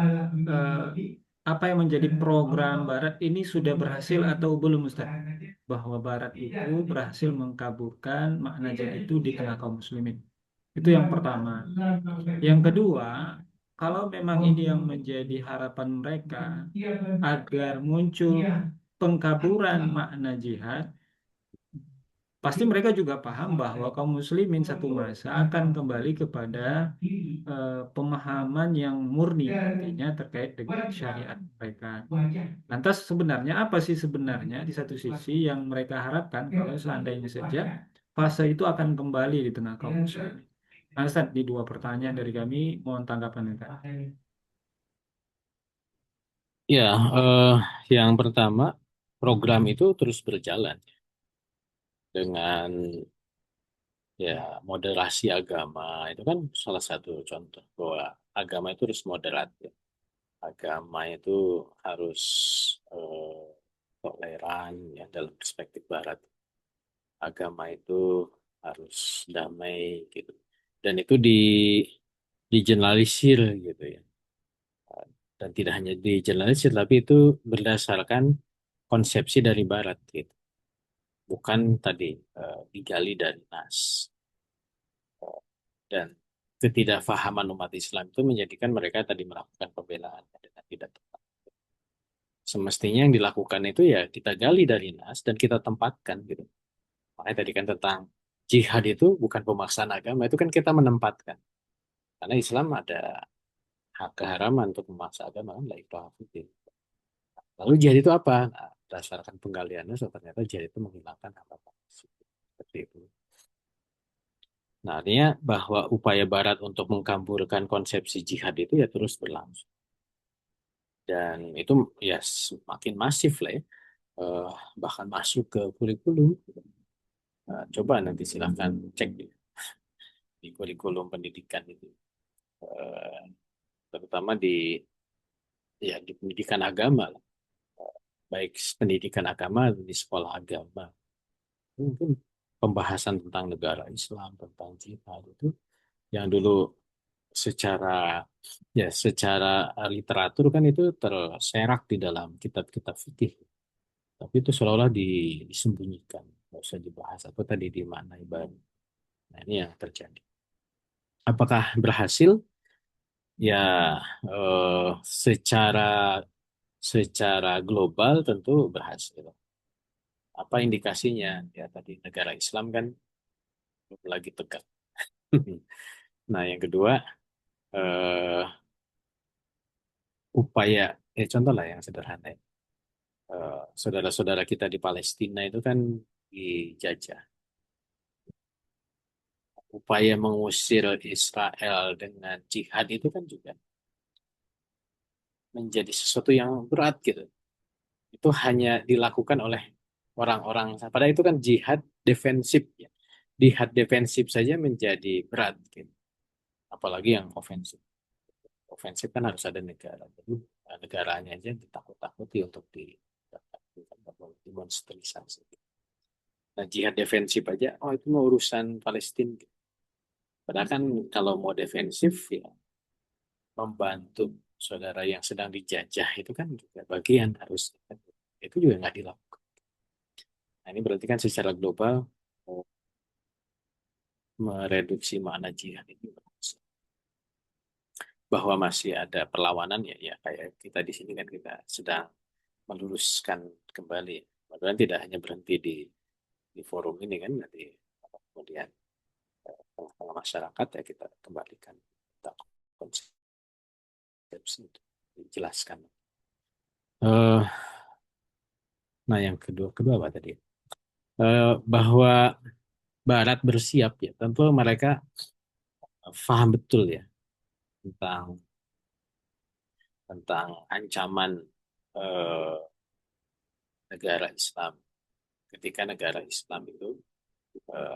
apa yang menjadi program Barat ini sudah berhasil atau belum Ustaz? Bahwa Barat itu berhasil mengkaburkan makna jihad itu di tengah kaum muslimin. Itu yang pertama. Yang kedua, kalau memang ini yang menjadi harapan mereka agar muncul pengkaburan makna jihad, pasti mereka juga paham bahwa kaum muslimin satu masa akan kembali kepada pemahaman yang murni artinya terkait dengan syariat mereka. Lantas sebenarnya apa sih sebenarnya di satu sisi yang mereka harapkan kalau seandainya saja fase itu akan kembali di tengah kaum muslimin? Nah, Ustaz, di dua pertanyaan dari kami, mohon tanggapan Anda. ya, yang pertama, program itu terus berjalan dengan ya moderasi agama. Itu kan salah satu contoh bahwa agama itu harus moderat ya. Agama itu harus eh, toleran ya, dalam perspektif Barat. Agama itu harus damai gitu. Dan itu digeneralisir gitu ya. Dan tidak hanya digeneralisir, tapi itu berdasarkan konsepsi dari Barat gitu. Bukan tadi digali dari nas. Dan ketidakfahaman umat Islam itu menjadikan mereka tadi melakukan pembelaan dengan tidak tepat. Semestinya yang dilakukan itu ya kita gali dari nas dan kita tempatkan gitu. Makanya tadi kan tentang jihad itu bukan pemaksaan agama, itu kan kita menempatkan. Karena Islam ada hak keharaman untuk memaksa agama kan, la ikraha fiddin. Lalu jihad itu apa? Nah, berdasarkan penggaliannya, so ternyata jihad itu menghilangkan hak seperti itu. Nah, artinya bahwa upaya Barat untuk mengkamburkan konsepsi jihad itu ya terus berlangsung. Dan itu ya semakin masif lah ya. Eh, Bahkan masuk ke kurikulum. Nah, coba nanti silahkan cek di kurikulum pendidikan itu. Eh, Terutama di pendidikan agama lah. Baik pendidikan agama atau di sekolah agama. Mungkin pembahasan tentang negara Islam, tentang jihad itu yang dulu secara secara literatur kan itu terserak di dalam kitab-kitab fikih. Tapi itu seolah-olah disembunyikan, nggak usah dibahas atau tadi dimaknai baru. Nah, ini yang terjadi. Apakah berhasil? Ya, secara secara global tentu berhasil. Apa indikasinya? Ya tadi negara Islam kan lagi tegak. Nah, yang kedua, eh, upaya, contoh lah yang sederhana. Saudara-saudara kita di Palestina itu kan dijajah. Upaya mengusir Israel dengan jihad itu kan juga menjadi sesuatu yang berat gitu. Itu hanya dilakukan oleh orang-orang. Padahal itu kan jihad defensif ya. Jihad defensif saja menjadi berat gitu. Apalagi yang ofensif. Ofensif kan harus ada negara. Jadi negaranya aja ditakut-takuti untuk demonstrasi. Nah, jihad defensif aja, oh itu mau urusan Palestina. Padahal kan kalau mau defensif ya membantu saudara yang sedang dijajah itu kan juga bagian harus itu juga nggak dilakukan. Nah, ini berarti kan secara global mau mereduksi makna jihad itu bahwa masih ada perlawanan ya kayak kita di sini kan kita sedang meluruskan kembali. Padahal tidak hanya berhenti di forum ini kan nanti kemudian tengah-tengah masyarakat ya kita kembalikan tentang konsep itu dijelaskan. Eh, nah yang kedua apa tadi? Bahwa Barat bersiap ya, tentu mereka paham betul ya tentang tentang ancaman eh, negara Islam. Ketika negara Islam itu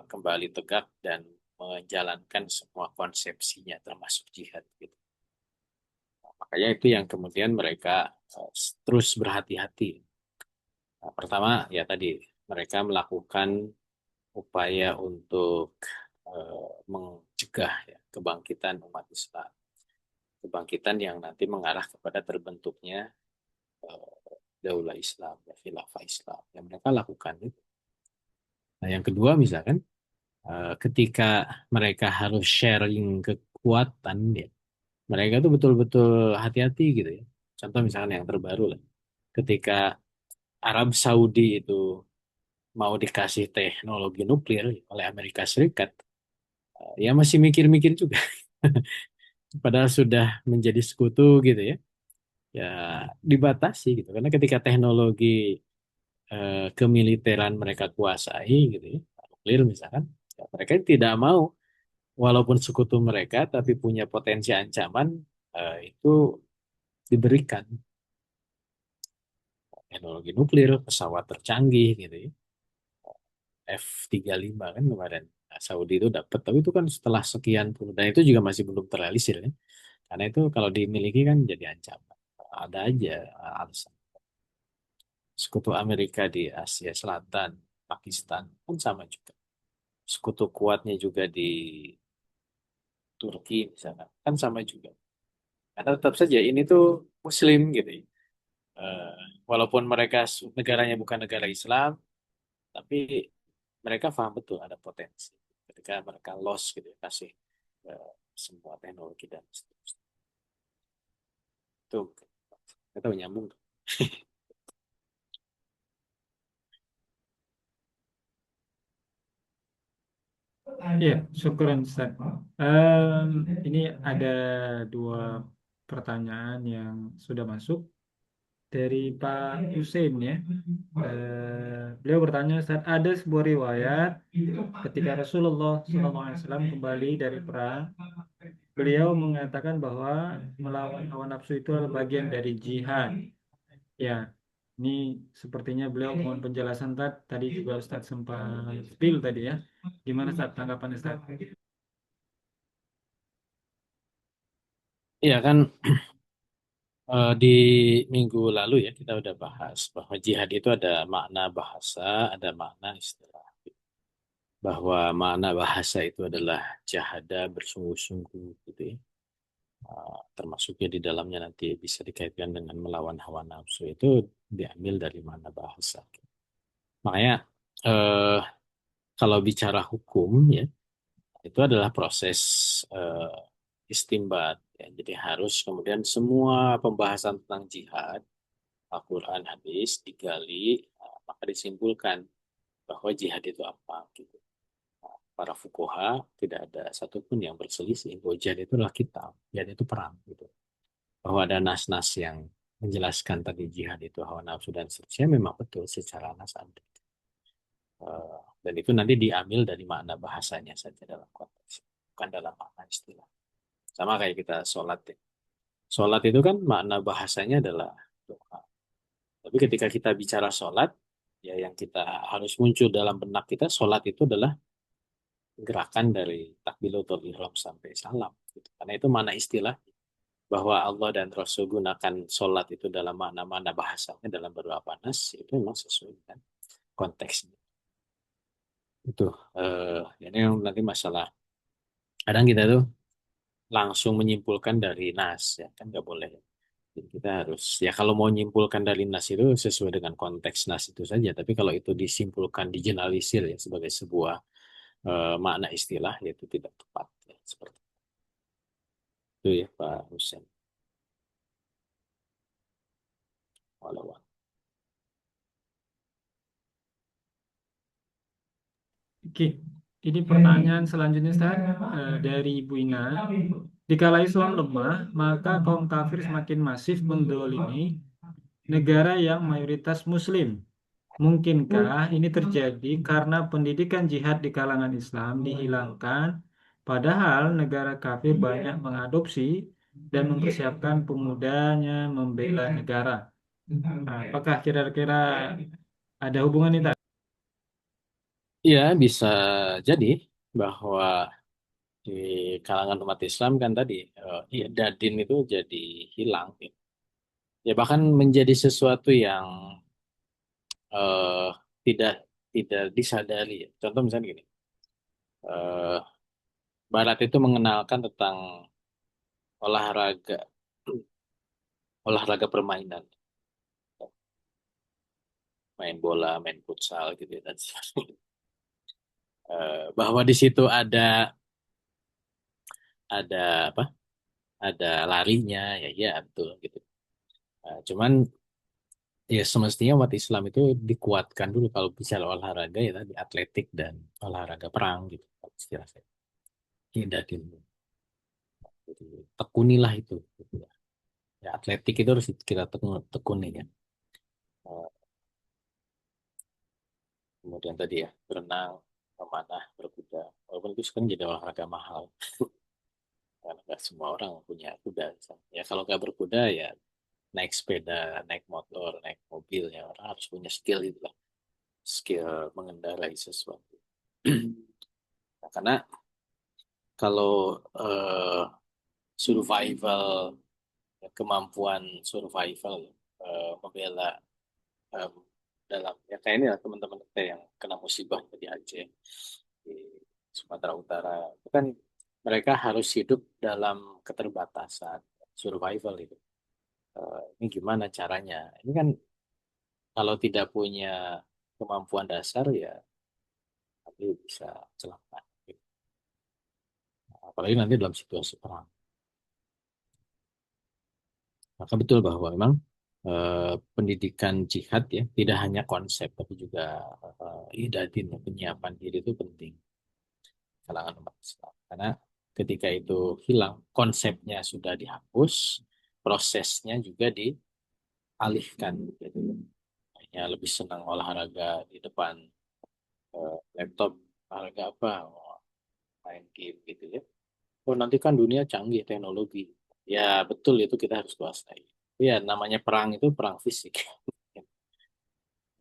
kembali tegak dan menjalankan semua konsepsinya termasuk jihad gitu. Makanya itu yang kemudian mereka terus berhati-hati. Nah, pertama ya tadi mereka melakukan upaya untuk mencegah ya, kebangkitan umat Islam, kebangkitan yang nanti mengarah kepada terbentuknya daulah Islam, ya, khilafah Islam yang mereka lakukan itu. Nah, yang kedua misalkan ketika mereka harus sharing kekuatan ya, mereka tuh betul-betul hati-hati gitu ya. Contoh misalkan yang terbaru lah, ketika Arab Saudi itu mau dikasih teknologi nuklir oleh Amerika Serikat, ya masih mikir-mikir juga. Padahal sudah menjadi sekutu gitu ya. Ya dibatasi gitu. Karena ketika teknologi kemiliteran mereka kuasai gitu ya, nuklir misalkan, ya mereka tidak mau walaupun sekutu mereka tapi punya potensi ancaman itu diberikan teknologi nuklir, pesawat tercanggih gitu ya. F-35 kan kemarin Saudi itu dapat, tapi itu kan setelah sekian puluh dan itu juga masih belum terrealisir ya. Karena itu kalau dimiliki kan jadi ancaman. Ada aja alasan. Sekutu Amerika di Asia Selatan, Pakistan kan sama juga. Sekutu kuatnya juga di Turki misalnya kan sama juga. Karena tetap saja ini tuh Muslim gitu ya. Eh, Walaupun mereka negaranya bukan negara Islam, tapi mereka paham betul ada potensi ketika mereka loss gitu ya, kasih eh, semua teknologi dan seterusnya. Itu kita menyambung. Iya, syukuran Ustaz. Em, ini ada dua pertanyaan yang sudah masuk dari Pak Hussein ya. Beliau bertanya, Ustaz, ada sebuah riwayat ketika Rasulullah SAW kembali dari perang, beliau mengatakan bahwa melawan hawa nafsu itu adalah bagian dari jihad. Ya, ini sepertinya beliau mohon penjelasan tadi juga Ustaz sempat spill tadi ya. Gimana Ustaz tanggapan Ustaz? Iya kan di minggu lalu ya kita udah bahas bahwa jihad itu ada makna bahasa, ada makna istilah. Bahwa makna bahasa itu adalah jahada bersungguh-sungguh gitu ya. termasuk di dalamnya nanti bisa dikaitkan dengan melawan hawa nafsu, itu diambil dari mana bahasa. Makanya eh, kalau bicara hukum ya, itu adalah proses istimbat ya. Jadi harus kemudian semua pembahasan tentang jihad, Al-Quran, hadis digali, maka disimpulkan bahwa jihad itu apa gitu. Para fuqaha tidak ada satupun yang berselisih bahwa jihad itu adalah kitab, jihad itu perang gitu. Bahwa ada nas-nas yang menjelaskan tadi jihad itu hawa nafsu dan seterusnya, memang betul secara nas ada. Dan itu nanti diambil dari makna bahasanya saja dalam konteks, bukan dalam makna istilah. Sama kayak kita sholat ya. Sholat itu kan makna bahasanya adalah doa. Tapi ketika kita bicara sholat, ya yang kita harus muncul dalam benak kita, sholat itu adalah gerakan dari takbiratul ihram sampai salam. Gitu. Karena itu makna istilah bahwa Allah dan Rasul gunakan sholat itu dalam makna-makna bahasanya dalam beberapa nas, itu memang sesuai dengan konteksnya. Itu ini nanti masalah. Kadang kita tuh langsung menyimpulkan dari nas, ya kan nggak boleh. Jadi kita harus, ya kalau mau menyimpulkan dari nas itu sesuai dengan konteks nas itu saja. Tapi kalau itu disimpulkan, digeneralisir ya sebagai sebuah makna istilah, yaitu tidak tepat. Ya, seperti itu ya Pak Hussein. Walau. Oke, ini pertanyaan selanjutnya Ustaz, dari Ibu Ina. Dikala Islam lemah, maka kaum kafir semakin masif mendolimi negara yang mayoritas Muslim. Mungkinkah ini terjadi karena pendidikan jihad di kalangan Islam dihilangkan, padahal negara kafir banyak mengadopsi dan mempersiapkan pemudanya membela negara? Nah, apakah kira-kira ada hubungan itu? Iya, bisa jadi bahwa di kalangan umat Islam kan tadi, iya, dadin itu jadi hilang. Gitu. Ya bahkan menjadi sesuatu yang eh, tidak tidak disadari. Ya. Contoh misalnya gini, eh, Barat itu mengenalkan tentang olahraga olahraga permainan, main bola, main futsal gitu ya, dan sebagainya. Bahwa di situ ada apa? Ada larinya, ya ya betul gitu. Cuman ya semestinya umat Islam itu dikuatkan dulu kalau bicara olahraga ya tadi atletik dan olahraga perang gitu kalau istilah saya. Hindarin. Jadi tekunilah itu gitu ya. Ya, atletik itu harus kita tekuni ya. Eh, Kemudian tadi ya berenang, memanah, berkuda. Walaupun itu sekarang jadi olahraga mahal karena nggak semua orang punya kuda. Misalnya. Ya kalau nggak berkuda ya naik sepeda, naik motor, naik mobil ya orang harus punya skill itu lah. Skill mengendarai sesuatu. Nah, karena kalau survival, ya, kemampuan survival membela em, dalam ya kayak ini lah teman-teman kita yang kena musibah di Aceh, di Sumatera Utara itu kan mereka harus hidup dalam keterbatasan survival itu. Ini gimana caranya? Ini kan kalau tidak punya kemampuan dasar ya nanti bisa celaka. Gitu. Apalagi nanti dalam situasi perang. Maka betul bahwa memang pendidikan jihad ya tidak hanya konsep tapi juga idadin penyiapan diri itu penting kalangan umat Islam karena ketika itu hilang konsepnya sudah dihapus prosesnya juga dialihkan gitu. Hanya lebih senang olahraga di depan laptop olahraga apa oh, main game gitu ya. Oh nanti kan dunia canggih teknologi ya betul itu kita harus kuasai. Ya namanya perang itu perang fisik.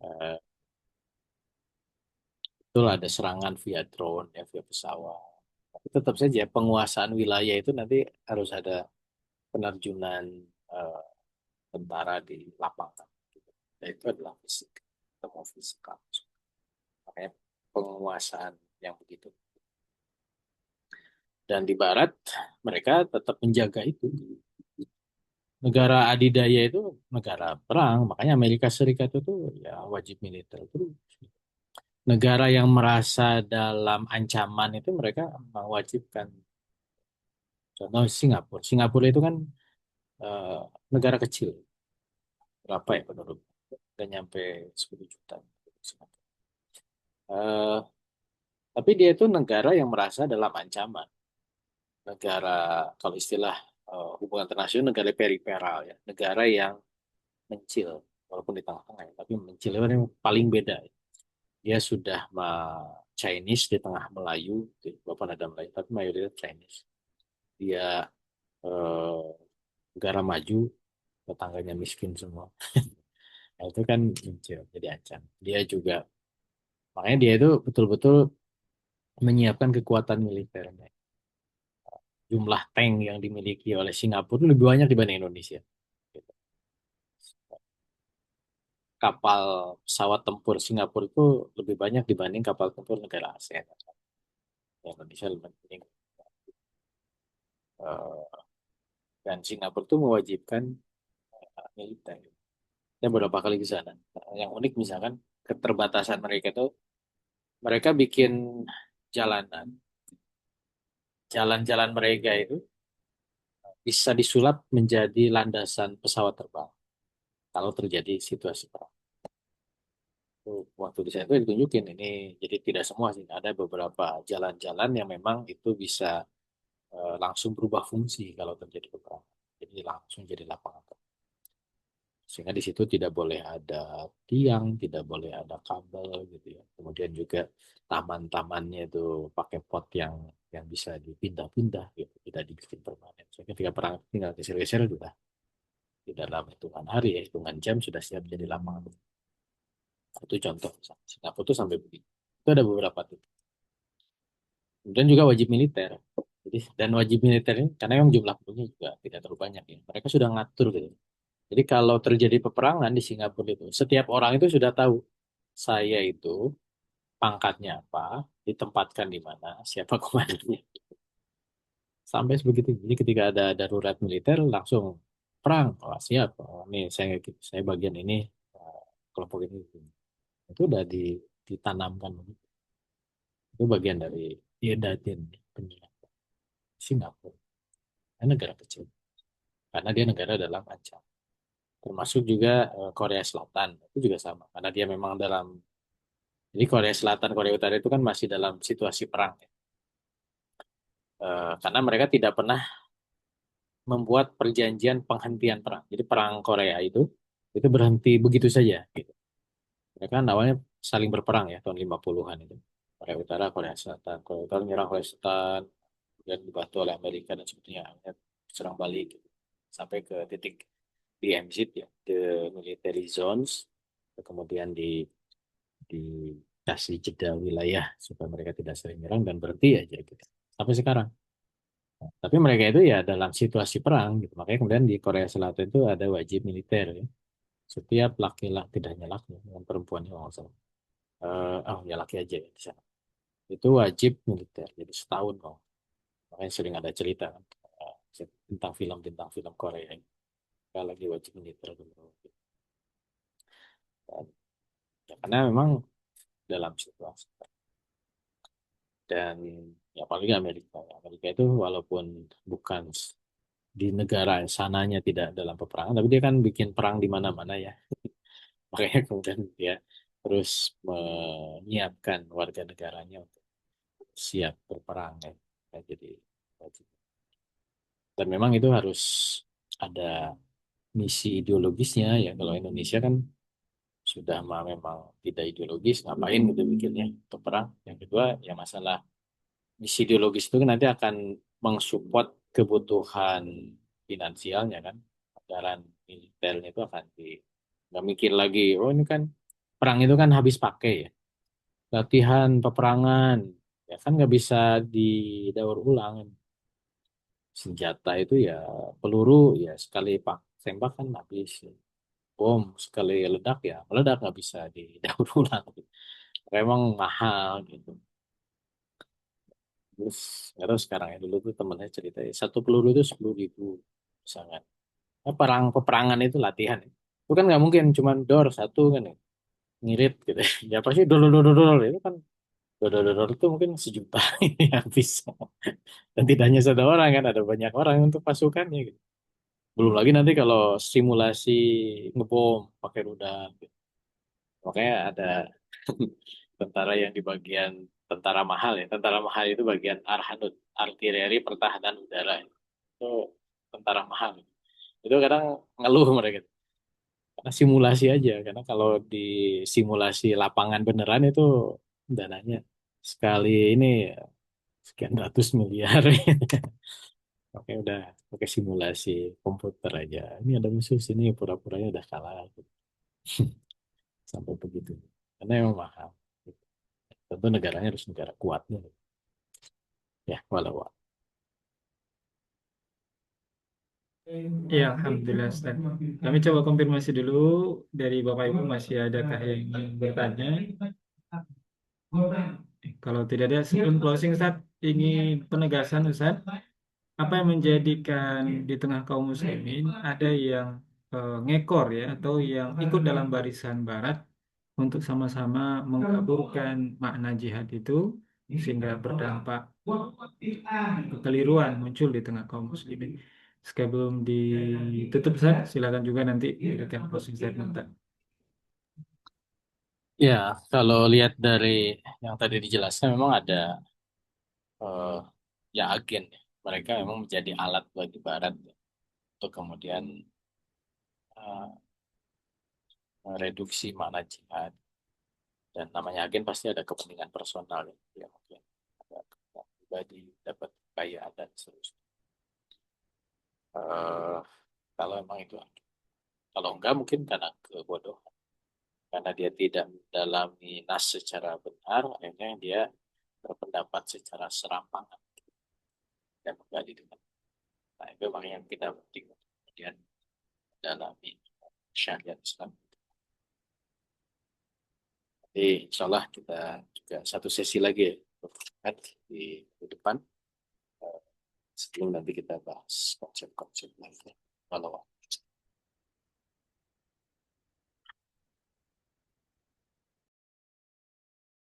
Eh, Betul ada serangan via drone, ya, via pesawat. Tapi tetap saja penguasaan wilayah itu nanti harus ada penerjunan eh, tentara di lapangan. Dan itu adalah fisik, ketemu fisikal. Makanya penguasaan yang begitu. Dan di Barat mereka tetap menjaga itu. Negara adidaya itu negara perang, makanya Amerika Serikat itu ya wajib militer itu. Negara yang merasa dalam ancaman itu mereka mewajibkan. Contoh Singapura. Singapura itu kan eh, negara kecil. Berapa ya penduduk? Dan nyampe 10 juta. Eh, tapi dia itu negara yang merasa dalam ancaman. Negara, kalau istilah hubungan internasional, negara periferal ya. Negara yang mencil. Walaupun di tengah-tengah ya. Tapi mencil itu yang paling beda. Dia sudah Chinese di tengah Melayu. Walaupun ada Melayu, tapi mayoritas Chinese. Dia eh, negara maju, tetangganya miskin semua. Nah, itu kan mencil, jadi ancam. Dia juga, makanya dia itu betul-betul menyiapkan kekuatan militernya. Jumlah tank yang dimiliki oleh Singapura lebih banyak dibanding Indonesia. Gitu. Kapal pesawat tempur Singapura itu lebih banyak dibanding kapal tempur negara ASEAN. Indonesia lebih banyak. Eh, dan Singapura itu mewajibkan militer. Saya beberapa kali ke sana. Yang unik misalkan keterbatasan mereka itu mereka bikin jalanan. Jalan-jalan mereka itu bisa disulap menjadi landasan pesawat terbang kalau terjadi situasi perang. Waktu di sana itu ditunjukin ini, jadi tidak semua sih, ada beberapa jalan-jalan yang memang itu bisa langsung berubah fungsi kalau terjadi peperangan. Jadi langsung jadi lapangan. Sehingga di situ tidak boleh ada tiang, tidak boleh ada kabel gitu ya. Kemudian juga taman-tamannya itu pakai pot yang bisa dipindah-pindah gitu, tidak dibikin permanen. So, ketika perang tinggal geser-geser sudah di dalam hitungan hari ya, hitungan jam sudah siap jadi lapangan. Itu contoh. Singapura itu sampai begitu. Itu ada beberapa titik. Kemudian juga wajib militer. Jadi dan wajib militer ini karena yang jumlah penduduknya juga tidak terlalu banyak ya. Mereka sudah ngatur gitu. Jadi kalau terjadi peperangan di Singapura itu, setiap orang itu sudah tahu saya itu pangkatnya apa, ditempatkan di mana, siapa komandannya. Sampai sebegitu. Jadi ketika ada darurat militer langsung perang. Oh, siap. Oh, nih saya bagian ini eh, kelompok ini. Itu udah ditanamkan. Itu bagian dari Datin penyiapan Singapura. Ini negara kecil. Karena dia negara dalam ancaman. Termasuk juga Korea Selatan. Itu juga sama. Karena dia memang dalam. Jadi Korea Selatan, Korea Utara itu kan masih dalam situasi perang. Ya. Karena mereka tidak pernah membuat perjanjian penghentian perang. Jadi perang Korea itu berhenti begitu saja. Gitu. Mereka kan awalnya saling berperang ya tahun 50-an itu. Korea Utara, Korea Selatan. Korea Utara menyerang Korea Selatan, dan dibantu oleh Amerika dan sebagainya. Serang balik gitu. Sampai ke titik DMZ ya, the military zones. Kemudian dikasih jeda wilayah supaya mereka tidak sering menyerang dan berhenti aja gitu. Sampai sekarang. Tapi mereka itu ya dalam situasi perang gitu. Makanya kemudian di Korea Selatan itu ada wajib militer ya. Setiap laki-laki, tidak hanya laki, yang perempuan yang nggak salah. Oh ya laki aja ya di sana. Itu wajib militer. Jadi setahun kok. Makanya sering ada cerita kan, tentang film Korea ini. Kalau lagi wajib militer dulu. Dan, ya, karena memang dalam situasi dan ya apalagi Amerika. Amerika itu walaupun bukan di negara sananya tidak dalam peperangan, tapi dia kan bikin perang di mana-mana ya. Makanya kemudian dia terus menyiapkan warga negaranya untuk siap berperang ya. Ya, jadi wajib. Dan memang itu harus ada misi ideologisnya ya. Kalau Indonesia kan sudah memang tidak ideologis, ngapain gitu bikinnya untuk perang. Yang kedua ya masalah misi ideologis itu kan nanti akan mensupport kebutuhan finansialnya kan. Anggaran militernya itu akan nggak mikir lagi, oh ini kan perang itu kan habis pakai ya. Latihan peperangan, ya kan nggak bisa didaur ulang. Senjata itu ya peluru ya sekali tembak kan habis. Bom sekali ledak ya meledak nggak bisa didaur ulang. Memang mahal gitu. Terus nggak tahu sekarang ya, dulu tuh temennya cerita satu peluru itu 10.000 misalkan. Nah, peperangan itu latihan. Itu kan nggak mungkin cuma dor satu kan ya, ngirit gitu. Ya pasti dor dor dor dor itu kan dor dor dor itu mungkin 1 juta yang bisa. Dan tidak hanya satu orang kan, ada banyak orang untuk pasukannya gitu. Belum lagi nanti kalau simulasi ngebom pakai rudal. Gitu. Makanya ada tentara yang di bagian tentara mahal ya. Tentara mahal itu bagian Arhanud, artileri pertahanan udara. Itu tentara mahal. Itu kadang ngeluh mereka. Karena simulasi aja. Karena kalau di simulasi lapangan beneran itu dananya sekali ini sekian ratus miliar. Oke, udah pakai simulasi komputer aja. Ini ada musuh sini, pura-puranya udah kalah. Sampai begitu. Karena emang mahal. Tentu negaranya harus negara kuatnya. Ya, walau. Ya, Alhamdulillah, Ustaz. Kami coba konfirmasi dulu dari Bapak Ibu masih adakah yang ingin bertanya? Kalau tidak ada, sebelum closing, Ustaz, ingin penegasan, Ustaz. Apa yang menjadikan di tengah kaum muslimin ada yang ngekor ya, atau yang ikut dalam barisan barat untuk sama-sama mengkaburkan makna jihad itu sehingga berdampak kekeliruan muncul di tengah kaum muslimin. Sebelum ditutup, Ustaz, silakan juga nanti berikan closing statement. Ya, kalau lihat dari yang tadi dijelaskan memang ada eh, ya agen ya. Mereka memang menjadi alat bagi Barat ya, untuk kemudian eh, mereduksi makna jihad. Dan namanya agen pasti ada kepentingan personal ya. Ya, mungkin ada kepentingan pribadi, dapat kekayaan dan seterusnya. Eh, kalau emang itu agen. Kalau enggak mungkin karena kebodohan. Karena dia tidak mendalami nas secara benar, akhirnya dia berpendapat secara serampangan dan menggali dengan. Nah, itu memang yang kita penting kemudian dalami syariat Islam. Jadi insya Allah kita juga satu sesi lagi ya di depan sebelum nanti kita bahas konsep-konsep lainnya. Kalau